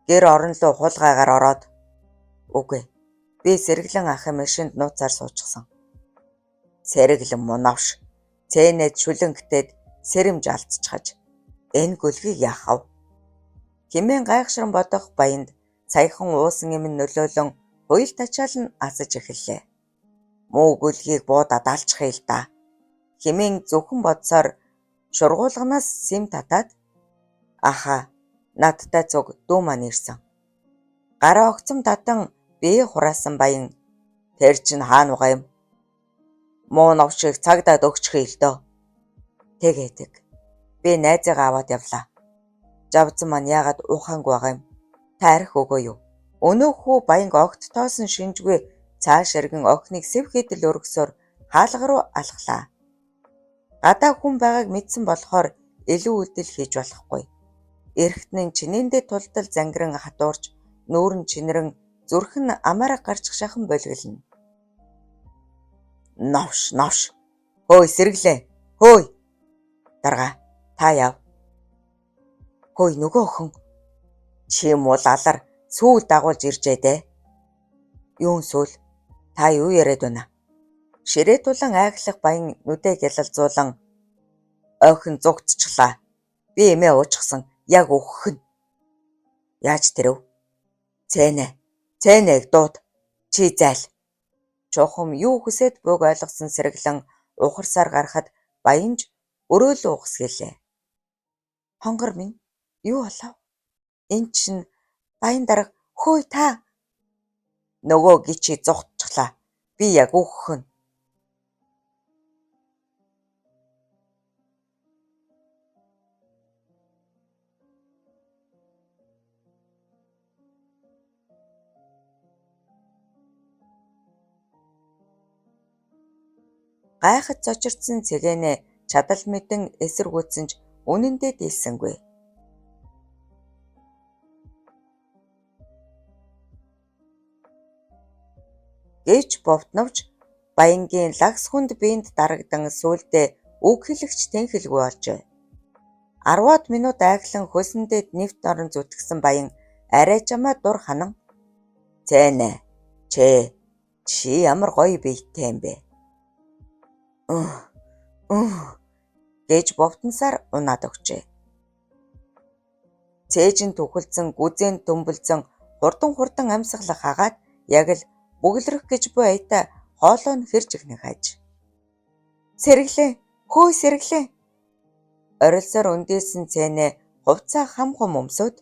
Гэр орон руу хулгайгаар ороод." "Үгүй, би Сэргэлэн ахын машинд нууцаар суучихсан." "Сэргэлэн мунавш. Цэнэд шүлэнгтээд сэрэмж алдчихаж. Энэ гөлгийг яахав?" Хэмээн гайхшран бодох баянд саяхан уусан юм нөлөөлөн хуйл тачаал нь асаж эхэллээ. "Муу гөлгийг буудаад алчихъя л да." Хэмээн зөвхөн бодсоор шургуулганаас сэм татаад "Аха, надтай цуг дүү маань ирсэн." Гараа огцом татан бие хураасан баян "Тэр чинь хаана байгаа юм? Муу новшийг цагдаад өгчихъя л дөө." "Тэгээд би найзыгаа аваад явлаа. Жавзан маань яагаад ухаангүй байгаа юм? Та арх өгөө юу?" Өнөө хүү баянг огт тоосон шинжгүй цааш эргэн охиныг сэв хийдэл өргөсөөр хаалга руу алхлаа. Гадаа хүн байгааг мэдсэн болохоор илүү үйлдэл хийж болохгүй. Эрхтэн чинээндээ тултал зангиран хатуурч нүүрэн чинэрэн зүрх нь амаараа гарчих шахан болиглно. Новш. "Хөөе Сэргэлээ. Хөөе." "Дарга, та яв." "Хөөе нөгөө охин. Чи мул алар сүүл дагуулж иржээ дээ." "Юун сүүл? Та юу яриад байна?" Ширээ тулан айглах баян нүдэ гялалзуулан "Охин зугтчихлаа. Би эмээ уучихсан. Яг өгөх нь." "Яаж тэрв?" Цэнэг дууд. Чи зайл." Чухам юу хүсээд буйг ойлгосон Сэргэлэн ухарсаар гарахад баянж өрөөлөө угсгэлээ. "Хонгор минь юу болов? Энд чинь баян дарга. Хөөе та." "Нөгөө гичи зугтчихлаа. Би яг өгөх нь." Гайхаж цочирдсан цэгэнэ чадал мэдэн эсэргүүцэн ч үнэндээ дийлсэнгүй. Гэвч бовтновч баянгийн лагс хүнд биед дарагдан сүүлдээ үг хэлэгч тэнхэлгүй болжээ. 10-аад минут айглан хөлсөндөд нэвт орон зүтгэсэн баян арай чамаа дур ханан "Цэнэ, чи ямар гоё биетэй юм бэ?" гэж бовтносаар унаад өгчээ. Цээж нь түхэлзэн гүзэн дөмбөлзөн хурдан амьсгалах хагаад яг л бүглэрэх гэж буй аята хоолой нь хэрж игнэх аж. "Сэргэлээ. Хөөе Сэргэлээ." Орилсоор өндөөсөн цэнэ хувцаа хам өмсөд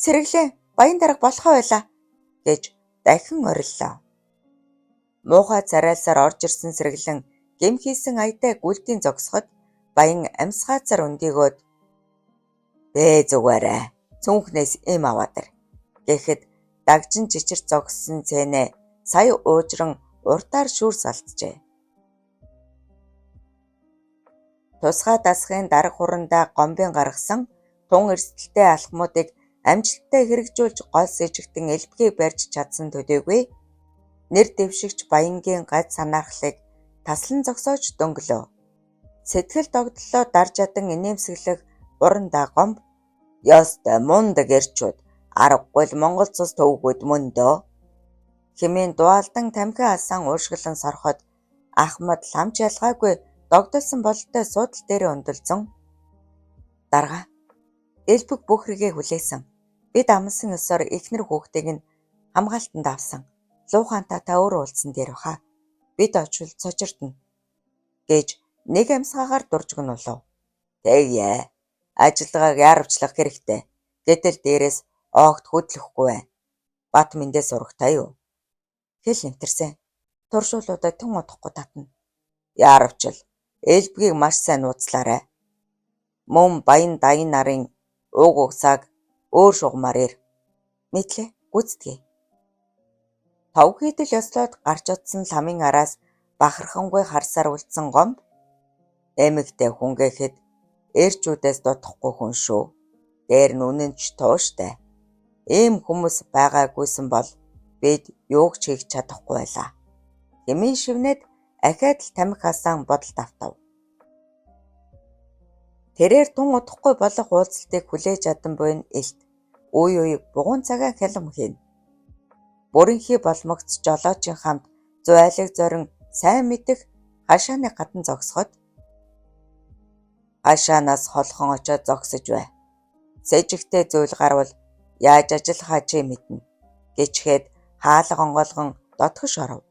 "Сэргэлээ, баян дарга болохоо байлаа" гэж дахин ориллоо. Муухай царайлсаар орж ирсэн Сэргэлэн гэм хийсэн аятай гүлтийн зогсоход баян амьсгаацаар өндийгөөд "Бэ зүгээрээ. Цүнхнээс им аваад ир" гэхэд дагжин чичирт зогссон цэнэ сая уужран уртаар шүүр салджээ. Тусгай дасгын дарга хурандаа гомбын гаргасан тун эрсдэлтэй алхмуудыг амжилттай хэрэгжүүлж гол сэжигтэн элбэгийг барьж чадсан төдийгүй нэр дэвшигч баянгийн гад санаахлыг таслан зогсоож дөнгөлөө. Сэтгэл догдлоо дарж ядан инээмсэглэх урандаа гомб "Ёстой мундаг эрчүүд аргагүй л Монгол цус төвгүүд мөндөө" хэмээн дуалдан тамхи алсан уушглан сороход Ахмад ламч ялгаагүй догдолсон бололтой суудал дээр өндөлзөн "Дарга, элбэг бүхрэгээ хүлээсэн. Бид амлсан ёсоор эхнэр хүүхдийг нь хамгаалтанд авсан. Лууханта та өөрөө улдсан дээр баха. Бид очвол цочирдно" гэж нэг амьсгаагаар дуржгнуулав. Тэгье. Ажилгааг яарвчлах хэрэгтэй. Гэтэл дээрээс огт хөдлөхгүй байна. Бат мэндээ сурагтай юу? Хэл нэмтэрсэн. Туршуулуудаа тун удахгүй татна. Яарвчл. Элбэгийг маш сайн нууцлаарай. Мөн баян даян нарын уг угсааг өөр шугамаар ир. Мэдлээ. Гүйцэтгэе. Тав хийдэл ёслоод гарч утсан ламын араас бахархангүй харсаар үлдсэн гомб эмэгтэй хүн гэхэд эрчүүдээс дутахгүй хүн шүү. Дээр нь үнэн ч тууштай. Ийм хүмүүс байгаагүйсэн бол бид юуг ч хийж чадахгүй байлаа. Хэмээн шивнээд ахаад л тамхи хасаан бодолд автав. Тэрээр тун удахгүй болох уулзалтыг хүлээж чадан буйн элт үе үеиг бугуун цагаан хялам хийнэ. Бүрэнхий болмогц жолоочийн хамт зуайлаг зорин сайн мэдэх хашааны гадан зогсоход хашаанаас холхон очоод зогсож бай. Сэжигтэй зүйл гарвал яаж ажиллахаа чи мэднэ. Гэчгээд хаалга онгоолгон дотгош оров.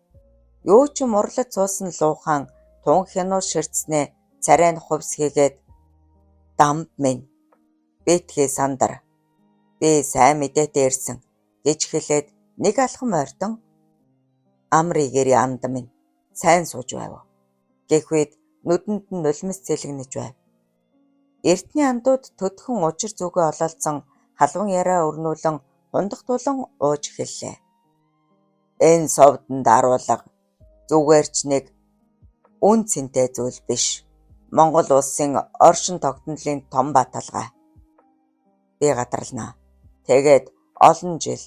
Юу ч мурлаж суусан луухан тун хянуу ширцснээ царай нь хувс хийгээд дамб минь битгий сандар. Би сайн мэдээтэй ирсэн гэж хэлээд нэг алхам ойртон амрыгэрийн анд минь сайн сууж байв. Гэх үед нүдэнд нь нулимс цэлгэнэж байв. Эртний андууд төдхөн учир зүгээ олоолцсон халуун яриа өрнүүлэн хундахтуулан ууж эхэллээ. Энэ совдонд аруулга зүгээр ч нэг үн цэнтэй зүйл биш. Монгол улсын оршин тогтнолын том баталгаа. Би гадарлана. Тэгээд олон жил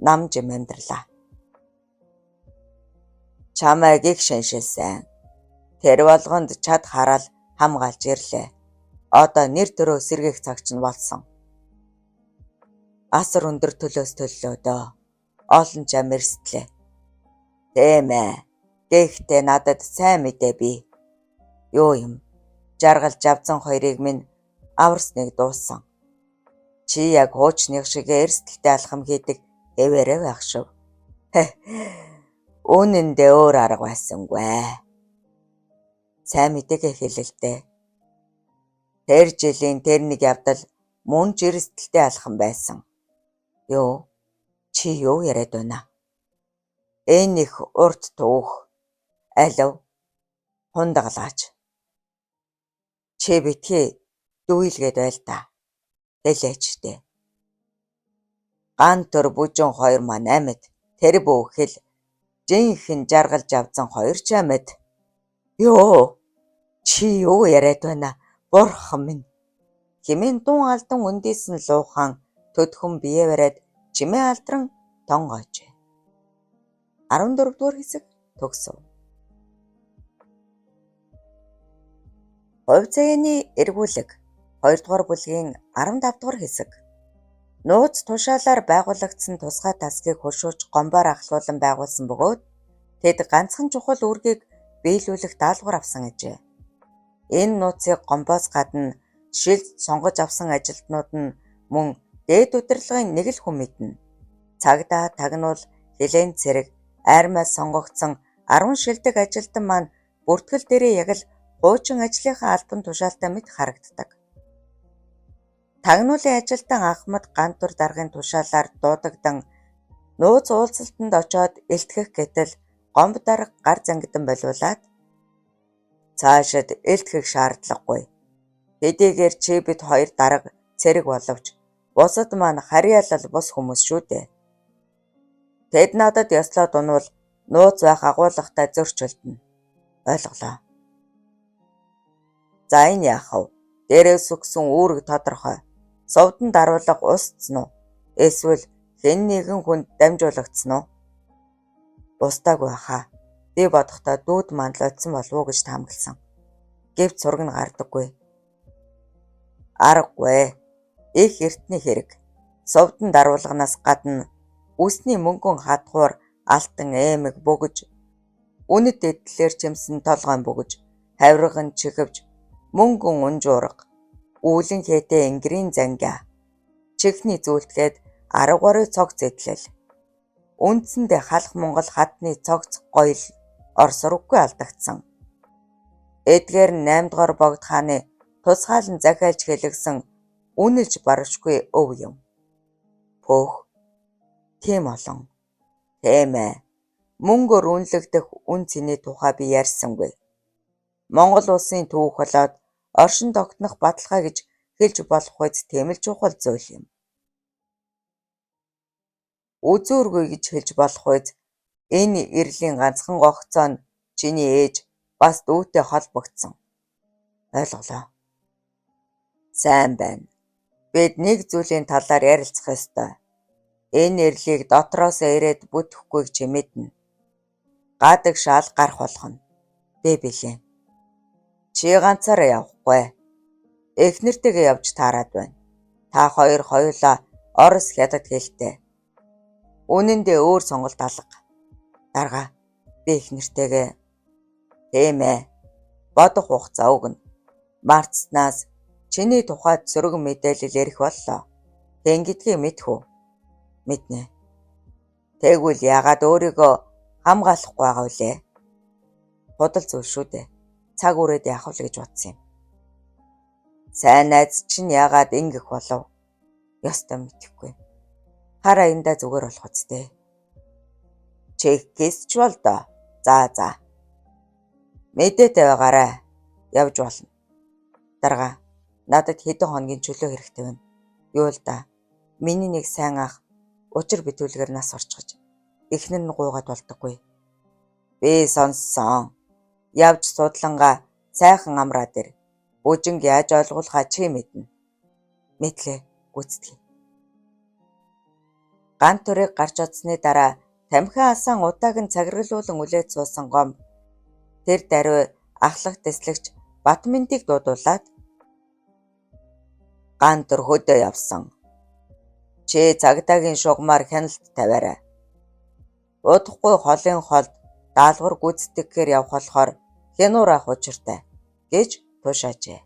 нам жим амьдралаа. Чамайг их шиншилсэн. Тэр болгонд чад хараад хамгаалж ирлээ. Одоо нэр төрөө сэргээх цаг чинь болсон. Асар өндөр төлөөс төллөөдөө. Олон ч амьэрстлээ. Тийм ээ. Гэхдээ надад сайн мэдээ бий. Юу юм? Жаргалж авсан хоёрыг минь аварсныг дууссан. Чи яг хуучных шиг эрсдэлтэй алхам хийдэг хэвээрээ байх шүү. Үнэндээ өөр арга байсангүй. Сайн мэдээгээ хэлэлтэй. Тэр жилийн тэр нэг явдал мөн ч эрсдэлтэй алхам байсан. Юу? Чи юу яриад байна? Энэ их урт түүх. Алив. Хундаглаач. Чи битгий дүүлгээд байл та. Хэлээч дээ. Ган төр бүжин хоёр маань амьд. Тэр бүхэл жинхэнэ жаргалж авсан хоёр ч амьд. Йоо. Чи юу яриад байна? Бурхан минь. Хэмээн дун алдан өндийсэн луухан төдхөн бие бариад чимээ алдран тонгойжээ. 14 дугаар хэсэг төгсөв. Хувь цагийн эргүүлэг 2 дугаар бүлгийн 15 дугаар хэсэг. Нууц тушаалаар байгуулагдсан тусгай тасгийг хуршууч гомбоор ахлуулан байгуулсан бөгөөд тэд ганцхан чухал үүргийг биелүүлэх даалгавар авсан ажээ. Энэ нууцыг гомбоос гадна шилж сонгож авсан ажилтнууд нь мөн дээд удирдлагын нэг л хүн мэднэ. Цагдаа, тагнуул, хилэн цэрэг, аймаас сонгогдсон 10 шилдэг ажилтан маань бүртгэл дээрээ яг л хуучин ажлынхаа албан тушаалтай мэт харагддаг. Тагнуулын ажилтан Ахмад гантур даргын тушаалаар дуудагдан нууц уулзалтанд очоод илтгэх гэтэл гомб дарга гар зангидан болиулаад цаашид илтгэх шаардлагагүй. Хэдийгээр чи бид хоёр дарга цэрэг боловч бусад маань харьяалал бус хүмүүс шүү дээ. Тэд надад ёслоо дунвал нууц байх агуулгатай зөрчилдөнө. Ойлголоо. За энэ яах вэ? Дээрээс өгсөн үүрэг тодорхой. Совдон даруулга устсан уу? Эсвэл хэн нэгэн хүнд дамжуулагдсан уу? Устаагүй хаа. Би бодохдоо дүүд манлоодсон болов уу гэж таамагласан. Гэвч сураг нь гардаггүй. Аргагүй. Их эртний хэрэг. Совдон даруулганаас гадна үсний мөнгөн хатгуур алтан эмэг бөгөж, үнэт эдлэр чимсэн толгойн бөгөж, хавирган чихвж, мөнгөн унжуурга, үүлэн хээтэй энгэрийн зангиа, чихний зүйлтгээд 10 гаруй цогц эдлэл. Үндсэндээ халах Монгол хатны цогц гоёл орсороггүй алдагдсан. Эдгээр 8 дугаар богд хааны тусгаалan захиалж хэлгсэн үнэлж баршгүй өв юм. Пөөх. Тийм олон. Тийм ээ. Мөнгөөр үнэлэгдэх үн цэний тухай би ярьсангүй. Монгол улсын түүх болоод оршин тогтнох баталгаа гэж хэлж болох үз тийм л чухал зүйл юм. Үзүүргүй гэж хэлж болох үз энэ эрлийн ганцхан гогцоо нь чиний ээж бас дүүтэй холбогдсон. Ойлголоо. Сайн байна. Бид нэг зүйлийн талаар ярилцах ёстой. Энэ эрлийг дотроосоо ирээд бүтэхгүй чи мэднэ. Гадаг шал гарах болох нь. Бэ билээ. Чи ганцаараа явахгүй. Эхнэртэйгээ явж таарад байна. Та хоёр хоёулаа Орос хятад хэлтэй. Үнэн дээр өөр сонголт алга. Дарга би эхнэртэйгээ тийм ээ. Бодох хугацаа өгнө. Марцнаас чиний тухайд сөрөг мэдээлэл ярих боллоо. Тэн гэдгийг мэдхүү. Мэднэ. Тэгвэл яагаад өөрийгөө хамгаалахгүй байгаа вүлээ? Бодол зүйл шүү дээ. Цаг үрээд яах вэ гэж бодсон юм. Сайн найз чинь яагаад ингэх болов? Ёстой мэдэхгүй. Хар аяндаа зүгээр болох үстэй. Чеккэсч бол доо. За. Мэдээтэй байгаарай. Явж болно. Дарга надад хэдэн хоногийн чөлөө хэрэгтэй байна. Юу л да. Миний нэг сайн ах учир битүүлгээр нас орчгож. Эхнэр нь гуугаад болдоггүй. Би сонссон. Явж судлангаа сайхан амраа дээр. Бүжинг яаж ойлгуулахаа чи мэднэ. Мэдлээ гүцэтгэе. Ган төрийг гарч одсны дараа тамхин алсан удааг нь цагирлуулан үлээд суусан гомб тэр даруй ахлах дэслэгч Батментийг дуудуулаад ган төр хөдөө явсан. Чи цагдаагийн шугамар хяналт тавиарай. Удахгүй холын холд даалгавар гүйцэтгэхээр явах болохоор хянуур авах учиртай гэж тушаажээ.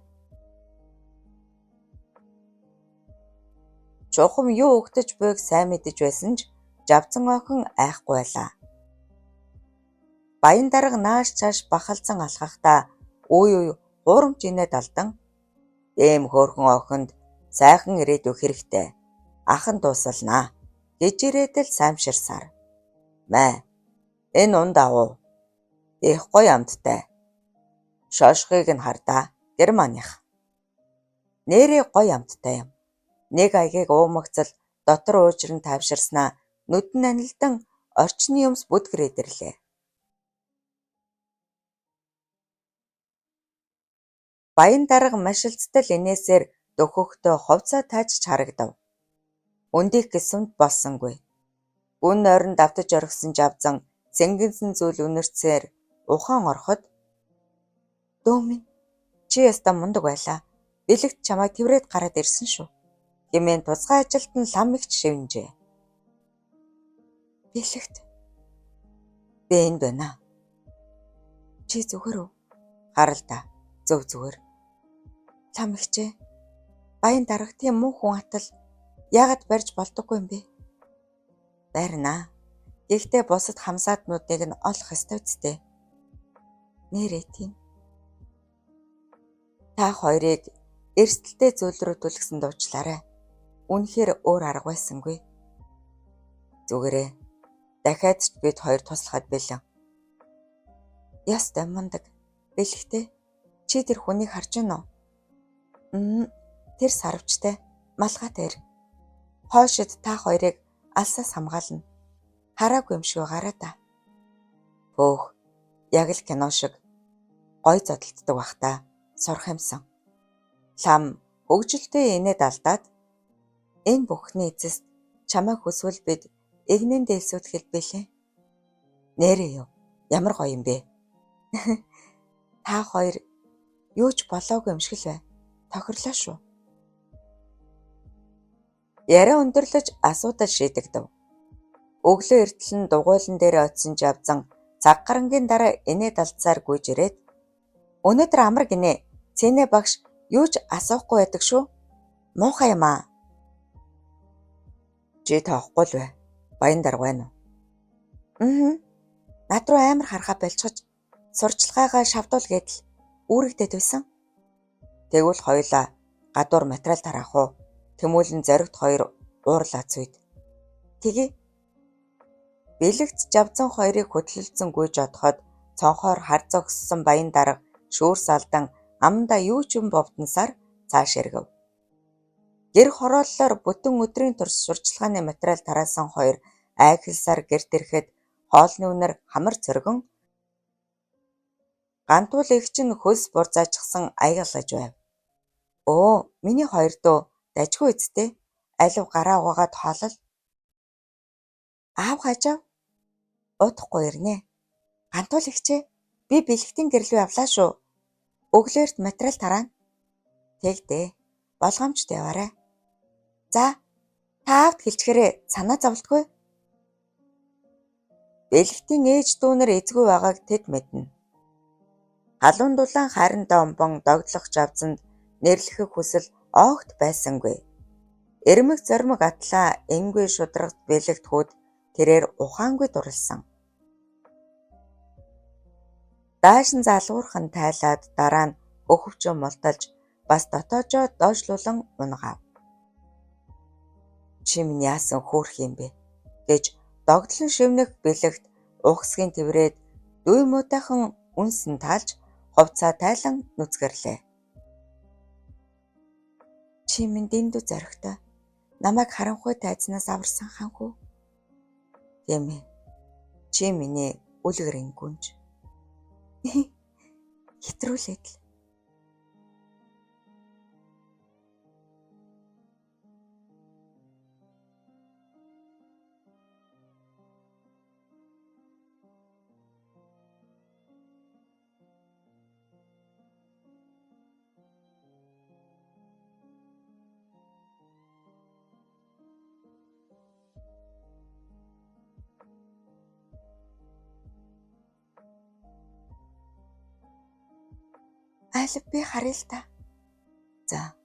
Чухам юу өгтөж буйг сайн мэдэж байсан ч жавцан охин айхгүй байлаа. Баян дарга нааш цааш бахалзан алхахдаа үй гурамч инээд алдан ийм хөөрхөн охинд сайхан ирээдүйг хэрэгтэй. Ахан дуусалнаа гэж ирээдэл саамширсаар. Мэ энэ унд агуу. Их гоё амттай. Шошгыг нь хардаа Германых. Нэрээ гоё амттай юм. Нэг аягийг уумагцал дотор уужран тавширснаа нүдэн анилдан орчны юмс бүдгэрээд ирлээ. Баян дарга машилцдал инээсээр дөхөхдөө ховцоо таажж харагдав. Өндих гэсэнд болсонгүй. Гүн нойрон давтаж орхисон жавзан сэнгэнсэн зүйл үнэрцээр ухаан ороход дөө минь чи яста мундаг байлаа. Бэлэгт чамайг тэврээд гараад ирсэн шүү. Хэмээн тусгай ажилд нь лам ихч шивнжээ. Бэлэгт. Би энд байна. Чи зүгээр үү? Харалта. Зүгээр. Лам ихчээ. Баян дарга тийм муу хүн атал яагаад барьж болдоггүй юм бэ? Барина. Гэхдээ бусад хамсаатнуудыг нь олох ёстой үстэй. Нэрээ тийм. Та хоёрыг эрсдэлтэй зүйл рүү түлхсэн дуучлаарай. Үнэхээр өөр арга байсангүй. Зүгээрээ. Дахиад ч бид хоёр туслахад бэлэн. Ястай мундаг. Бэлэгтэй. Чи тэр хүнийг харж байна уу? Тэр сарвчтай. Малгайтай ир. Хойшид та хоёрыг алсаас хамгаална. Хараагүй юм шиг гараа та. Хөөх. Яг л кино шиг гой зодтолддог бах та. Сурах юмсан. Лам хөгжилтэй инээд алдаад энэ бүхний эцэст чамайг хүсвэл бид игнэн дээлсүүд хэлбэлээ. Нэрээ юу? Ямар гоё юм бэ? Та хоёр юу ч болоогүй юм шиг л бай. Тохирлоо шүү. Яриа өндөрлөж асуудал шийдэгдэв. Өглөө эртэл нь дугуйлан дээр очисон жавзан цаг гарангийн дараа инээд алдсаар гүйж ирээд өнөөдөр амар гинэ. Цэнэ багш юу ч асуухгүй байдаг шүү. Муухай юм аа. Чи таахгүй л бай. Баян дарга байна уу? Над руу амар харахаа болчихож сурчлагаагаа шавдуул гэдэл үүрэгдээд байсан. Тэгвэл хоёулаа гадуур материал тараах уу? Тэмүүлэн зоригт хоёр уурлаад зүйд. Тэгээ бэлэгт жавзан хоёрыг хөтлөлцөн гүйж одоход цонхоор хар зогссон баян дарга шүүрс алдан амандаа юу ч юм бовдносаар цааш эргэв. Гэр хорооллоор бүтэн өдрийн турш сурчлагын материал тараасан хоёр айхалсаар гэрт ирэхэд хоолны үнэр хамар цоргон гантуул их чинь хөлс бурзаачсан аягалаж байв. Оо, миний хоёр дөө дажгүй эцтэй. Алив гараа угаагаад хоолол. Аав хажав. Удахгүй ирнэ. Гантуул ихчээ. Би бэлэгтийн гэрлүү явлаа шүү. Өглөөрт материал тараана. Тэгдээ. Болгоомжтой яваарай. За, та аавд хэлчихээрээ санаа зовлтгүй. Бэлэгтийн ээж дүүнэр эзгүй байгааг тэд мэднэ. Халуун дулаан хайрандаа умбон догдлох жавзанд нэрлэхэг хүсэл огт байсангүй. Эрмэг зоримог атлаа энгүй шударгад бэлэгт хүүд тэрээр ухаангүй дурлсан. Дааш нь залуурхан тайлаад дараа нь өхөвчөө мулталж бас дотоожоо доошлуулан унгав. Чи минь яасан хөөх юм бэ гэж догдлон шивнэх бэлэгт ухсгийн тэврээд дүй муутайхан үнсэн таалж хувцаа тайлан нүцгэрлээ. Чи минь дэндүү зоригтой. Намайг харанхуй тайзнаас аварсан ханхүү. Тийм ээ. Чи миний үлгэрийн гүнж. Хитрүүлээд л. Алив би харъя л та. За.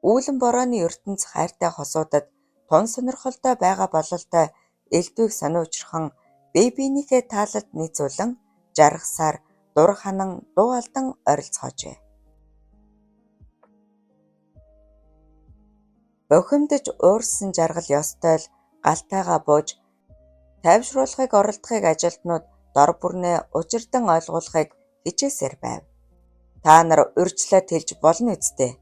Үүлэн борооны ертөнц хайртай хосуудад тун сонирхолтой байгаа бололтой элдвийг сониучрхан бие биенийхээ таалалд нийцүүлэн жаргасаар дур ханан дуу алдан ойролцоожээ. Бохимдож уурсан жаргал ёстой л галтайгаа бууж тайвшруулахыг оролдохыг ажилтнууд дор бүрнээ учирдан ойлгуулахыг хичээсээр байв. Та нар урьдчилаад хэлж болно үсттэй.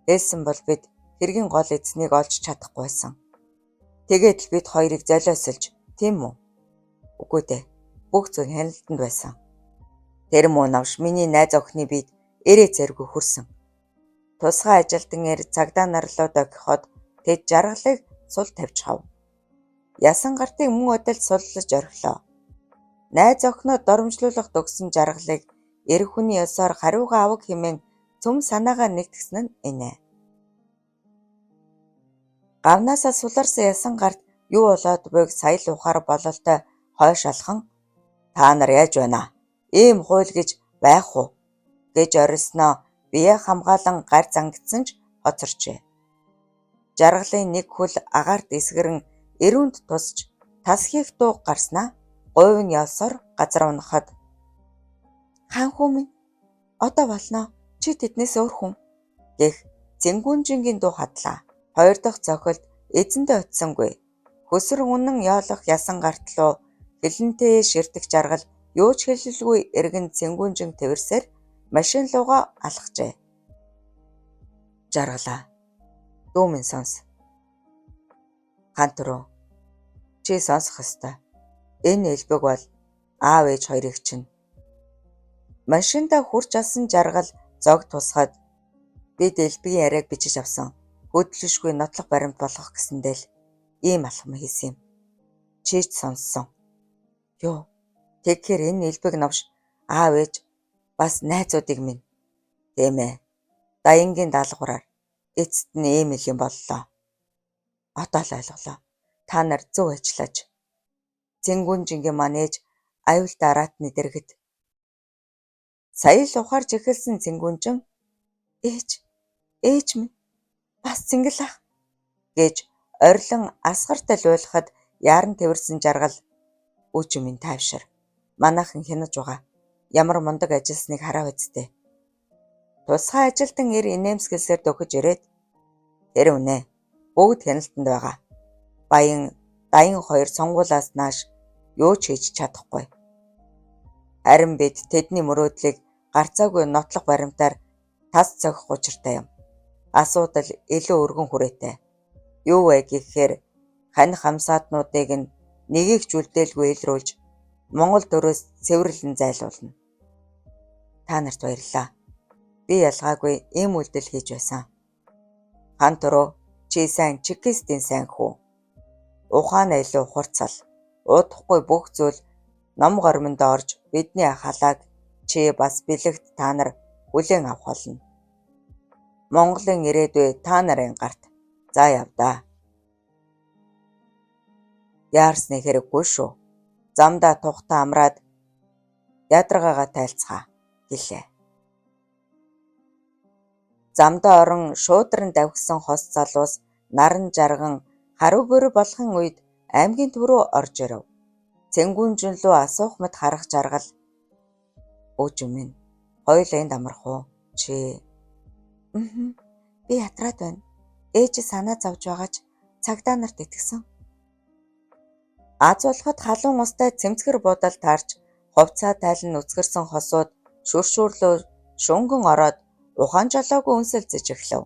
Хэлсэн бол бид хэргийн гол эзнийг олж чадахгүй байсан. Тэгээд л бид хоёрыг золиослж, тийм үү? Үгүй дээ. Бүх зүйл хяналтанд байсан. Тэр муу навш миний найз охины бид эрээ зэргүй хүрсэн. Тусгай ажилтан цагдаа нарлуу догиход тэд жаргалыг сул тавьж хав. Ясан гартыг мөн өдөлд суллаж орхилоо. Найз охиноо доромжлуулах төгсөн жаргалыг эрх хүний ёсоор хариугаа авах хэмээн цөм санаагаар нэгтгсэн нь инэ. Гавнаасаа суларсан ясан гарт юу болоод буйг сая л ухаар бололтой хойш алхан та нар яаж байна? Ийм хууль гэж байх уу? Гэж орилсноо бие хамгаалан гар зангидсан ч хоцорчээ. Жаргалын нэг хөл агаарт эсгэрэн эрүүнд тусч тас хийх дуу гарснаа говь нь явсаар газар унахад хаанхүү минь одоо болно чи тэднээс өөр хүн гэх Цэнгүүнжингийн дуу хадлаа. Хоёр дахь цохилт эзэндээ очисонгүй. Хөсөр үнэн яолох ясан гартлуу хилэнтэй ширтэх жаргал юу ч хэлэлгүй эргэн цэнгүүнжин тэрсээр машин руугаа алхажээ. Жаргалаа. Дүү минь сонс. Хантуруу. Чи сонсох ёстой. Энэ элбэг бол аав ээж хоёрыг чинь. Машинда хурж алсан жаргал зог тусахад бид элбэгийн яриаг бичиж авсан. Хөдлөшгүй нотлох баримт болгох гэсэндээ л ийм алхам хийсэн юм. Чи ч сонссон. Юу? Тэгэхээр энэ элбэг новш аав ээж бас найзуудыг минь. Тийм ээ. Даянгын даалгавраар эцэст нь ийм их юм боллоо. Одоо л ойлголоо. Та нар зөв ажиллаж. Цэнгүүнжингийн манеж аюултай аратны дэргэд. Сая л ухаарж эхэлсэн Цэнгүүнжин ээж минь бас цэнгэл ах гэж орилон асгартай луйлахад яаран тэрсэн жаргал үуч минь тайвшир. Манайхан хянаж байгаа. Ямар мундаг ажилласныг хараа үсттэй. Тусгай ажилтан ир инээмсэглсээр дөхөж ирээд тэр үнэ. Бүгд хяналтанд байгаа. Даян хоёр сонгуулаас нааш юу ч хийж чадахгүй. Харин бид тэдний мөрөөдлийг гарцаагүй нотлох баримтаар тас цогих учиртай юм. Асуудал илүү өргөн хүрээтэй. Юу вэ гэхээр ханих хамсаатнуудыг нэгийг ч үлдээлгүй илрүүлж Монгол төрөөс цэвэрлэн зайлуулна. Та нарт баярлалаа. Би ялгаагүй ийм үйлдэл хийж байсан. Хантуруу чи сайн чекистийн сайн хүү. Ухаанаа илүү хурцал. Удахгүй бүх зүйл ном гормонд орж бидний халааг чи бас бэлэгт та нар хүлээн авах болно. Монголын ирээдүй та нарын гарт. За явдаа. Яарсны хэрэггүй шүү. Замдаа тухтаа амраад ядаргаагаа тайлцгаа гэлээ. Замдаа орон шуудран давхсан хос залуус наран жарган харуу бөрө болохын үед аймгийн төв рүү орж ирэв. Цэнгүүнжин лөө асуух мэт харах жаргал. Өөч минь, хоёулаа энд амрах уу? Чи би ятраад байна. Ээж санаа зовж байгаач цагдаа нарт итгэсэн. Аз болоход халуун устай цэмцгэр буудал таарч хувцаа тайлан нүцгэрсэн хосууд шүршүүрлөө шунган ороод ухаан жолоогүй үнсэлцэж эхлэв.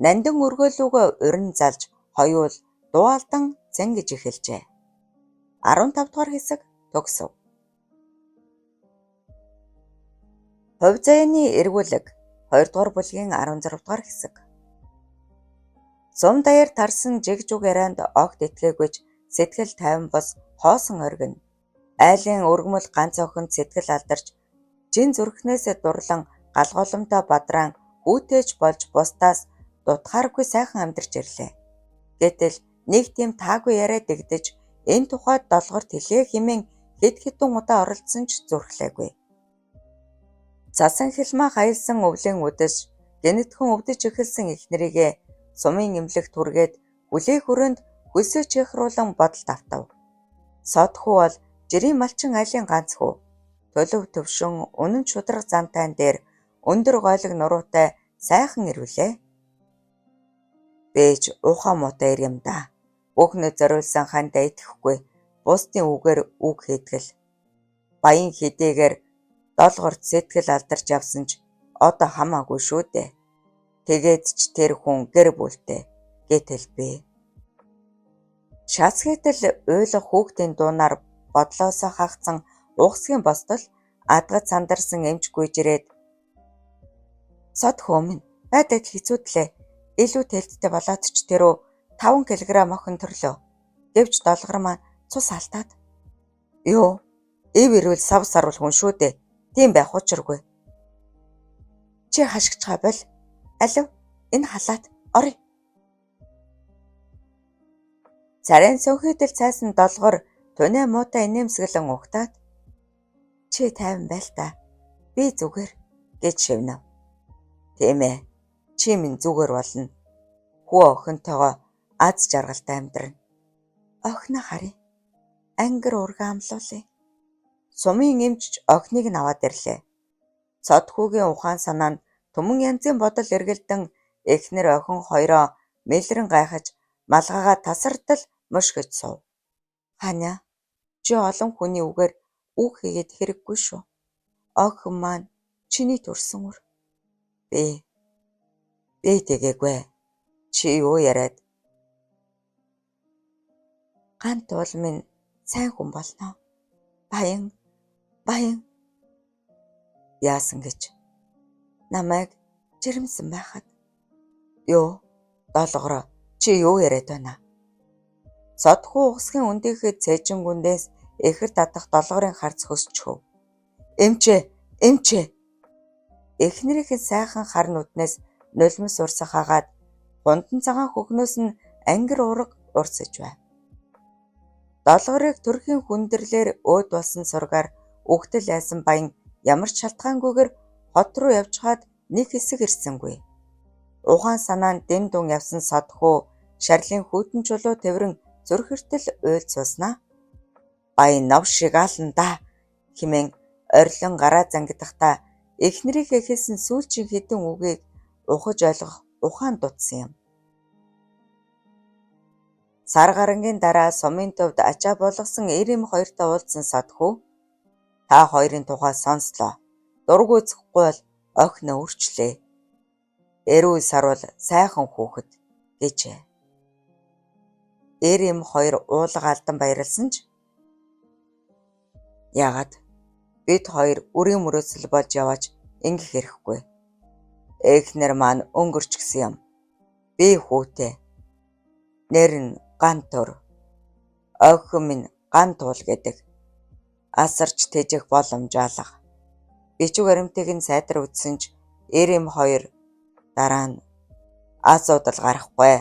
Нандин өргөөлүүгөө урин залж хоёул дуалдан зангиж эхэлжээ. 15 дугаар хэсэг төгсөв. Хувь заяаны эргүүлэг 2 дугаар бүлгийн 16 дугаар хэсэг. Сум даяар тарсан жиг жуг ярианд огт итгээгүйч сэтгэл тайван бос хоосон оргино. Айлын өргөмөл ганц охинд сэтгэл алдарч жин зүрхнээсээ дурлан галголомтой бадраан хүүтээж болж бусдаас дутхааргүй сайхан амьдарч ирлээ. Гэтэл нэг тийм таагүй яриад дэгдэж энэ тухайд долгорт хэлээ хэмээн хэд хэдэн удаа оролцсон ч зүрхлээгүй. Цасан хилмаа хаялсан өвлийн үдэш гэнэтхэн өвдөж эхэлсэн эхнэрийгээ сумын эмнэлэгт түргээд хүлээ хүрээнд хөлсөө чихруулан бодолд автав. Содхуу бол жирийн малчин айлын ганц хүү. Төлөв төвшин үнэн шудраг зантайн дээр өндөр гойлог нуруутай сайхан ирвэлээ. Бэж ухаан муутай ир юм да. Бүхнээ зориулсан ханд итгэхгүй бусдын үгээр үг хийтгэл. Баян хэдийгээр долгорт сэтгэл алдарч явсан ч одоо хамаагүй шүү дээ. Тэгээд ч тэр хүн гэр бүлтэй гэтэл би. Шацгийтэл уйлах хүүхдийн дуунаар бодлоосоо хагцсан угсгийн бостол адгад сандарсан эмч гүйж ирээд "Сод хөө минь байдагт хэцүүдлээ. Илүү тэлттэй болоод ч тэрөө 5 кг охин төрлөө" гэвч долгор маань цус алдаад "Юу? Ив ирвэл сав сарвал хүн шүү дээ. Тийм байх учиргүй. Чи хашгичгаа бол. Алив энэ халаат орё." Царайн сөнхийдэл цайсан долгор тунай муутай инээмсэглэн угтаад "Чи тайван байл та. Би зүгээр" гэж шивнэв. "Тийм ээ. Чи минь зүгээр болно. Хүү охинтойгоо аз жаргалтай амьдрна. Охиноо харъя. Ангир ургаан амлуулъя." Сумын эмч охиныг нь аваад ирлээ. Цодхүүгийн ухаан санаанд түмэн янзын бодол эргэлдэн эхнэр охин хоёроо мэлрэн гайхаж малгайгаа тасардал мушгиж сув. "Ханя, чи олон хүний үгээр үг хийгээд хэрэггүй шүү. Охин маань чиний төрсөн үр." Би тэгээгүй. Чи юу яриад? "Гант уул минь сайн хүн болно. Баян. Яасан гэж? Намайг жирэмсэн байхад." "Юу? Долгороо. Чи юу яриад байна?" Содхуу угсгийн үндийхэд цээжин гүндээс эхэр татах долгорын харц хөсч хөв. Эмчээ. Эхнэрийнхэн сайхан хар нүднээс нулимс урсах хагаад хундан цагаан хөхнөөс нь ангир ураг урсаж байв. Долгорыг төрхийн хүндрэлээр өөд болсон сургаар үхтэл айсан баян ямар ч шалтгаангүйгээр хот руу явжгаад нэг хэсэг ирсэнгүй. Ухаан санаанд дэн дун явсан содхуу шарлын хүйтэн чулуу тэврэн зүрх эртэл уйл цууснаа "Баян нов шиг аална да" хэмээн орилон гараа зангидахдаа эхнэрийнхээ хэлсэн сүүлчийн хэдэн үгийг ухаж ойлгох ухаан дутсан юм. Сар гарангийн дараа сумын төвд ачаа болгосон Ирэм хоёртой уулзсан содхүү "Та хоёрын тухай сонслоо. Дургүй зөхгүй бол охиноо үрчлээ. Эрүүл сарвал сайхан хүүхэд" гэжээ. Ирэм хоёр уулга алдан баярлсан ч "Яагаад? Бид хоёр үрийн мөрөөсөл болж яваач ингэх хэрэггүй. Эхнэр маань өнгөрч гисэн юм. Би хүүтэй. Нэр нь Гантур. Охин минь Гантуул гэдэг. Асарч тэжих боломж алга" бичиг баримтыг нь сайдар үзсэн ч Ирэм хоёр дараа нь "Асуудал гарахгүй.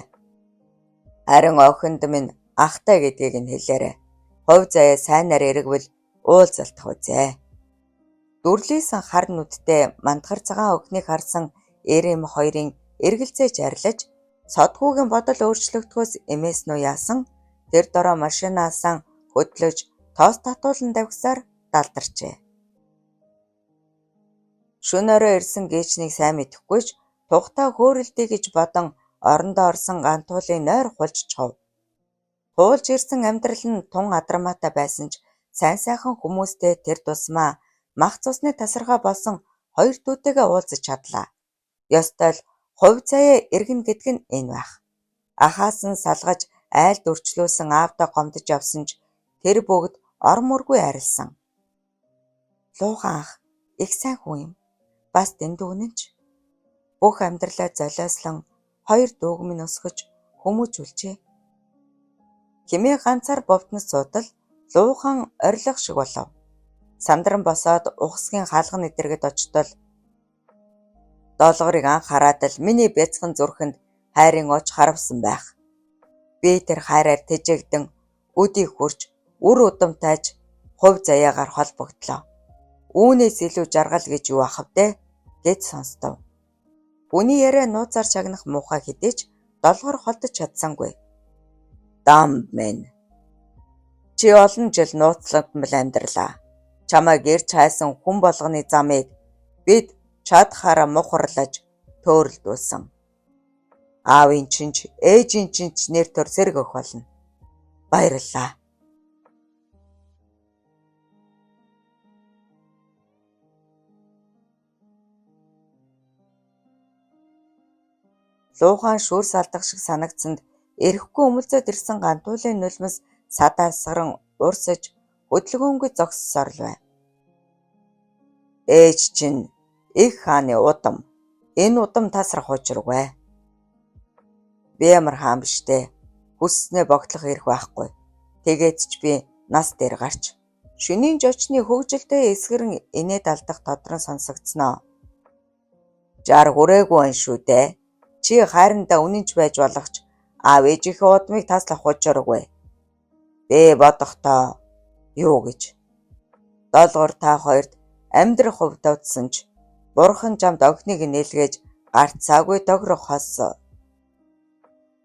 Харин охинд минь ахтай гэдгийг нь хэлээрэй. Хувь заяа сайнаар эргвэл уулзалтах үзье." Дүрлийсэн хар нүдтэй мандгар цагаан охиныг харсан Ирэм хоёрын эргэлзээж арилаж содхүүгийн бодол өөрчлөгдөхөөс эмээс нь яасан тэр дороо машинаасаа хөдлөж тоос татуулан давхисаар далдарчээ. Шөнө орой ирсэн гээчнийг сайн мэдэхгүй ч тухтай хөөрөлдөй гэж бодон орондоо орсон Гантуулын нойр хулж чов. Туулж ирсэн амьдрал нь тун адармаатай байсан ч сайн сайхан хүмүүстэй тэр тусмаа мах цусны тасархай болсон хоёр дүүтэйгээ уулзаж чадлаа. Ёстой л хувь заяа эргэн гэдэг нь энэ байх. Ахаас нь салгаж айлд өрчлүүлсэн аавдаа гомдож явсан ч тэр бүгд ор мөргүй арилсан. Луухан ах их сайн хүн юм. Бас дэндүүнэн ч бүх амьдралаа золиослон хоёр дүүг минь өсгөж хүмүүжүүлжээ. Хэмээ ганцаар бовтнос суудал луухан орилох шиг болов. Сандран босоод ухсгийн хаалган эдэргэд очтол долгорыг анх хараад л миний бяцхан зүрхэнд хайрын оч харавсан байх. Би тэр хайраар тэжээгдэн өдийг хурж үр удамтайж хувь заяагаар холбогдлоо. Үүнээс илүү жаргал гэж юу ах вэ гэж сонстов. Хүний яриа нууцаар чагнах муухай хэдий ч долгор холдож чадсангүй. "Дам минь. Чи олон жил нууцлагмал амьдралаа. Чамайг ирж хайсан хүн болгоны замыг бид чадхаараа мухарлаж төөрөлдүүлсэн. Аавын чинь ээжийн чинь нэр төр зэрэг өгөх болно. Баярлалаа." Луухан шүүрс алдах шиг санагдсанд Эрэхгүй өмөлзөд ирсэн гантуулын нулимс садаасгаран урсаж хөдөлгөөнгүй зогссоор л байв. Ээж чинь их хааны удам. Энэ удам тасрах учиргүй. Би ямар хаан биш дээ. Хүсснээ богтлох ирэх байхгүй. Тэгээд ч би нас дээр гарч шөнийн жочны хөвгөлтэй эсгэрэн инээд алдах тодрон сонсогдсноо. Жар хүрээгүй ан шүү дээ. Чи хайрандаа үнэнч байж болох ч аав ээжийнхээ удмыг таслах учиргүй. Би бодохдоо юу гэж. Долгор та хоёрт амьдрах хувьд утсан ч бурхан жамд огныг нээлгээж гарцаагүй тохирох хос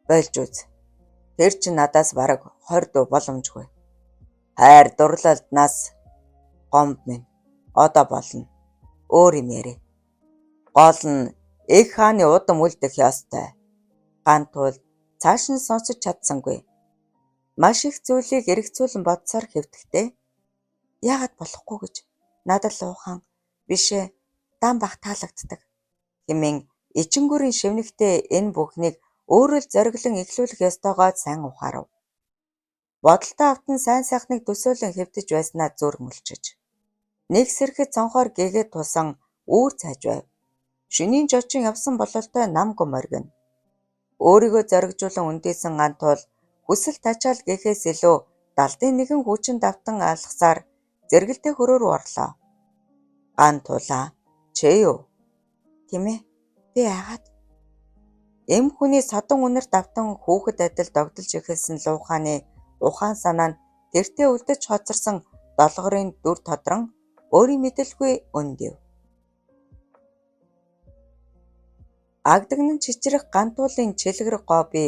болж үз. Тэр чинь надаас бараг 20 дуу боломжгүй. Хайр дурлалднаас гомд минь одоо болно. Өөр юм ярэ. Гол нь их хааны удам үлдэх ёстой. Гантуул цааш нь сонсож чадсангүй. Маш их зүйлийг эргэцүүлэн бодсоор хэвтгэхдээ яагаад болохгүй гэж надад л уухан бишээ дан бах таалагддаг. Хэмээн ичингүрийн шивнэгтээ энэ бүхнийг өөрөө л зориглон эхлүүлэх ёстойгоо сайн ухаарав. Бодолтой автан сайн сайхныг төсөөлөн хэвтэж байснаа зүр мөлчиж. Нэг сэрхэд цонхоор гээгээд тусан үүр цааж байв. Шөнийн жочин явсан бололтой намгүй моргино. Өөрийгөө зоригжуулан үндийсэн гантуул хүсэл тачаал гэхээс илүү далдын нэгэн хүчин давтан алхасаар зэрэгэлдээ хөрөө рүү орлоо. Гантуулаа чи юу? Тэмээ би яагаад? Эм хүний содон үнэр давтан хүүхэд адил догдолж эхэлсэн лууханы ухаан санаа нь тэртээ үлдэж хоцорсон долгорын дүр тодрон өөрийн мэдэлгүй өндив. Агдагнан чичрэх гантуулын чилгэр гооби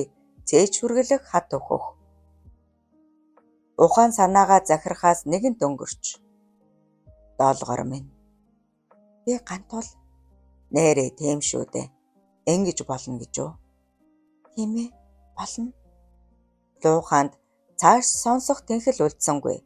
цээж хүргэлэх хат өгөх. Ухаан санаагаа захирахаас нэгэн дөнгөрч. Долгор минь. Би гантуул нэрээ тийм шүү дээ. Ингэж болно гэж үү? Тийм ээ, болно. Лууханд цааш сонсох тэнхэл үлдсэнгүй.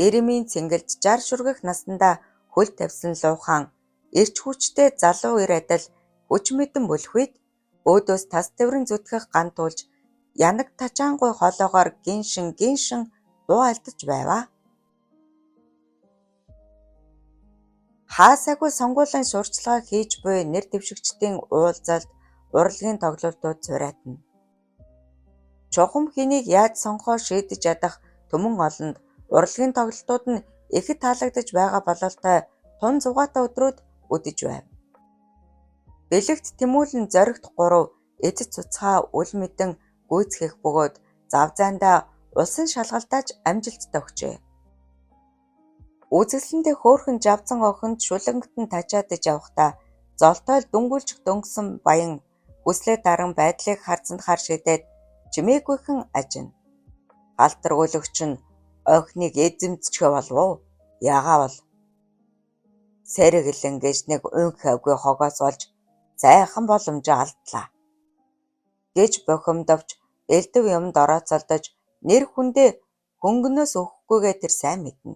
Иремийн цэнгэлд 60 шүргэх наснда хөл тавьсан луухан эрч хүчтэй залуу ир адил хүч мэдэн бүлэх үед өөдөөс тас тэмрэн зүтгэх гантуулж янаг тачаангуй хоолоогоор гиншин дуу алдаж байваа. Хаасаагүй сонгуулийн сурчлагаа хийж буй нэр дэвшигчдийн уулзалт урлагийн тоглолтууд цураатна. Чухам хэнийг яаж сонгохоо шийдэж ядах түмэн олонд урлагийн тоглолтууд нь ихэд таалагдж байгаа бололтой тун зугаатай өдрүүд үдэж байв. Бэлэгт тэмүүлэн зоригт 3 эцэц цуцгаа үл мэдэн гүйцэх бөгөөд зав зайндаа улсын шалгалтаач амжилттай өгчээ. Үзэсгэлэнтэй хөөхөн жавцан охинд шүлэнгтэн тачаадж явахдаа золтойл дүнгүүлж дөнгөсөн баян хүслээ даран байдлыг харцанд хар шидэд чимээгүйхэн ажина. Галтар өлөгч нь охиныг эзэмдчихэ болов уу? Ягаавал сэрэглэн гэж нэг өнхөөгүй хогоос олж сайхан боломжоо алдлаа. Гэж бохимдовч элдв юмд орооцолдож нэр хүндээ хөнгөнөөс өгөхгүйгээ тэр сайн мэднэ.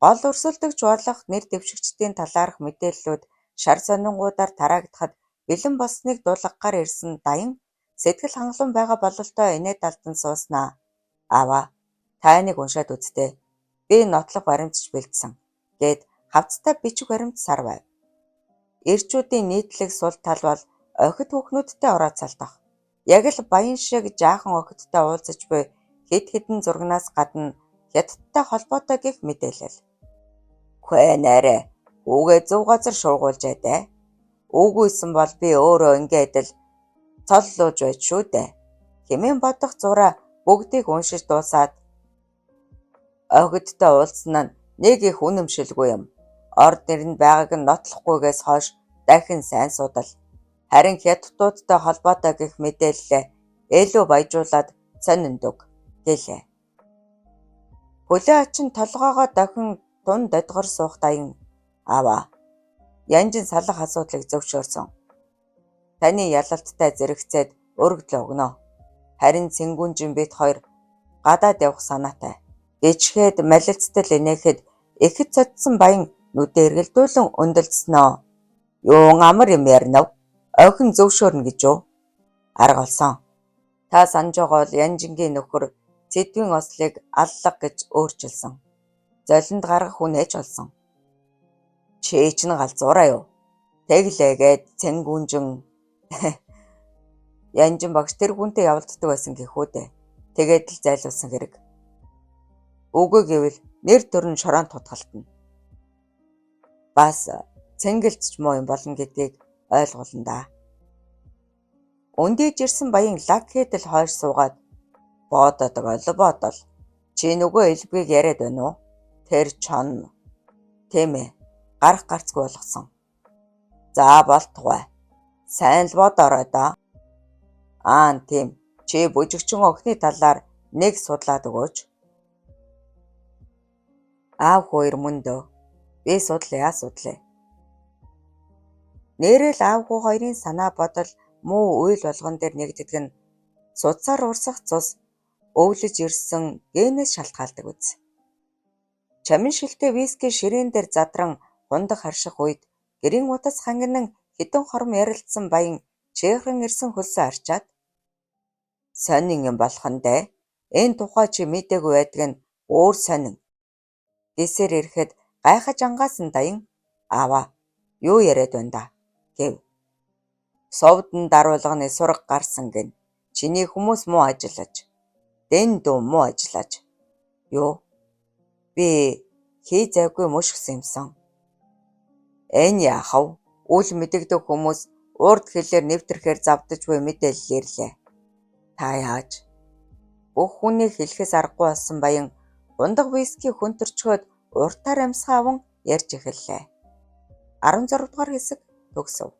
Гол өрсөлдөгч болох нэр дэвшигчдийн талаарх мэдээллүүд шар сонингуудаар тараагдахад бэлэн болсныг дуулгахаар ирсэн даян сэтгэл хангалуун байгаа бололтой инээд алдан сууснаа. Аваа, та энийг уншаад үзтээ. Би нотлох баримтч бэлдсэн. Гэд хавцтай бичиг баримт сар байв. Эрчүүдийн нийтлэг сул тал бол охид хүүхнүүдтэй орооцолдох. Яг л баян шиг жаахан охидтой уулзаж буй хэд хэдэн зургнаас гадна хятадтай холбоотой гэх мэдээлэл. Хөөе нээрээ, үгээ зөв газар шуугуулж байдаа. Үгүйсэн бол би өөрөө ингээд л цоллууж байж шүү дээ. Хэмээн бодох зураа бүгдийг уншиж дуусаад охидтой уулзсан нь нэг их үнэмшилгүй юм. Орд нэр нь байгааг нь нотлохгүйгээс хойш дахин сайн судал. Харин хятадуудтай холбоотой гэх мэдээллээ илүү баяжуулаад сониндог гэлээ. Хөлөө ачин толгоогоо дахин тун додгор суух даян аваа. Янжин салах асуудлыг зөвшөөрсөн. Таны ялалттай зэрэгцээд өргөдлөө өгнө. Харин цэнгүүнжин бит хоёр гадаад явах санаатай. Дэжгээд малилцтал инээхэд ихэд цодсон баян нүдээ эргэлдүүлэн өндөлдснөө. Юун амар юм яринав? Охин зөвшөөрнө гэж юу? Арга олсон. Та санаж байгаа бол Янжингийн нөхөр Цэдвийн ослыг аллах гэж өөрчилсөн. Золинд гаргах хүн ээж болсон. Чи ч н галзуураа юу? Тэглээгээд цэнгүүнжин Янжин багш тэр хүнтэй явуулддаг байсан гэхүү дээ. Тэгээд л зайлуулсан хэрэг. Үгүй гэвэл нэр төр нь шороон тутгалтна. Бас цэнгэлч муу юм болно гэдгийг ойлгуулна да. Өндөөж ирсэн баян Лакхед л хойш суугаад бододог олбоотол. Чи нөгөө элбгийг яриад байна уу? Тэр чон. Тийм ээ. Гарах гарцгүй болгосон. За болтугай. Сайн л бодорой да. Тийм. Чи бүжигчин охины талаар нэг судлаад өгөөч. Аав хоёр мөн дөө. Би судлаа. Нэрэл аавгүй хоёрын санаа бодол муу үйл болгон дээр нэгддэг нь судсаар урсах цус өвлөж ирсэн генээс шалтгаалдаг үз. Чамин шилтэй виски ширээн дээр задран хундах харших үед гэрийн утас хангинан хідэн хором ярилцсан баян чехэн ирсэн хөлсөө арчаад сонин юм болох нь дээ. Энэ тухай чи мдээгүй байдаг нь өөр сонин. Дэсээр ирэхэд гайхаж ангаасан даян аава юу яриад байна да гэв. Совдон даруулганы сураг гарсан гин. Чиний хүмүүс муу ажиллаж. Дэн дүү муу ажиллаж. Юу? Би хий зайгүй мушгсан юмсан. Энэ яахав? Үл мэдэгдэх хүмүүс урд хэлээр нэвтрэхээр завдаж буй мэдээлэл ирлээ. Та яаж? Бүх хүнийг хэлэхээс аргагүй болсон баян ундаг виски хөнтөрчхөөд уртаар амьсгаа аван ярьж эхэллээ. 16 дугаар хэсэг төгсөв.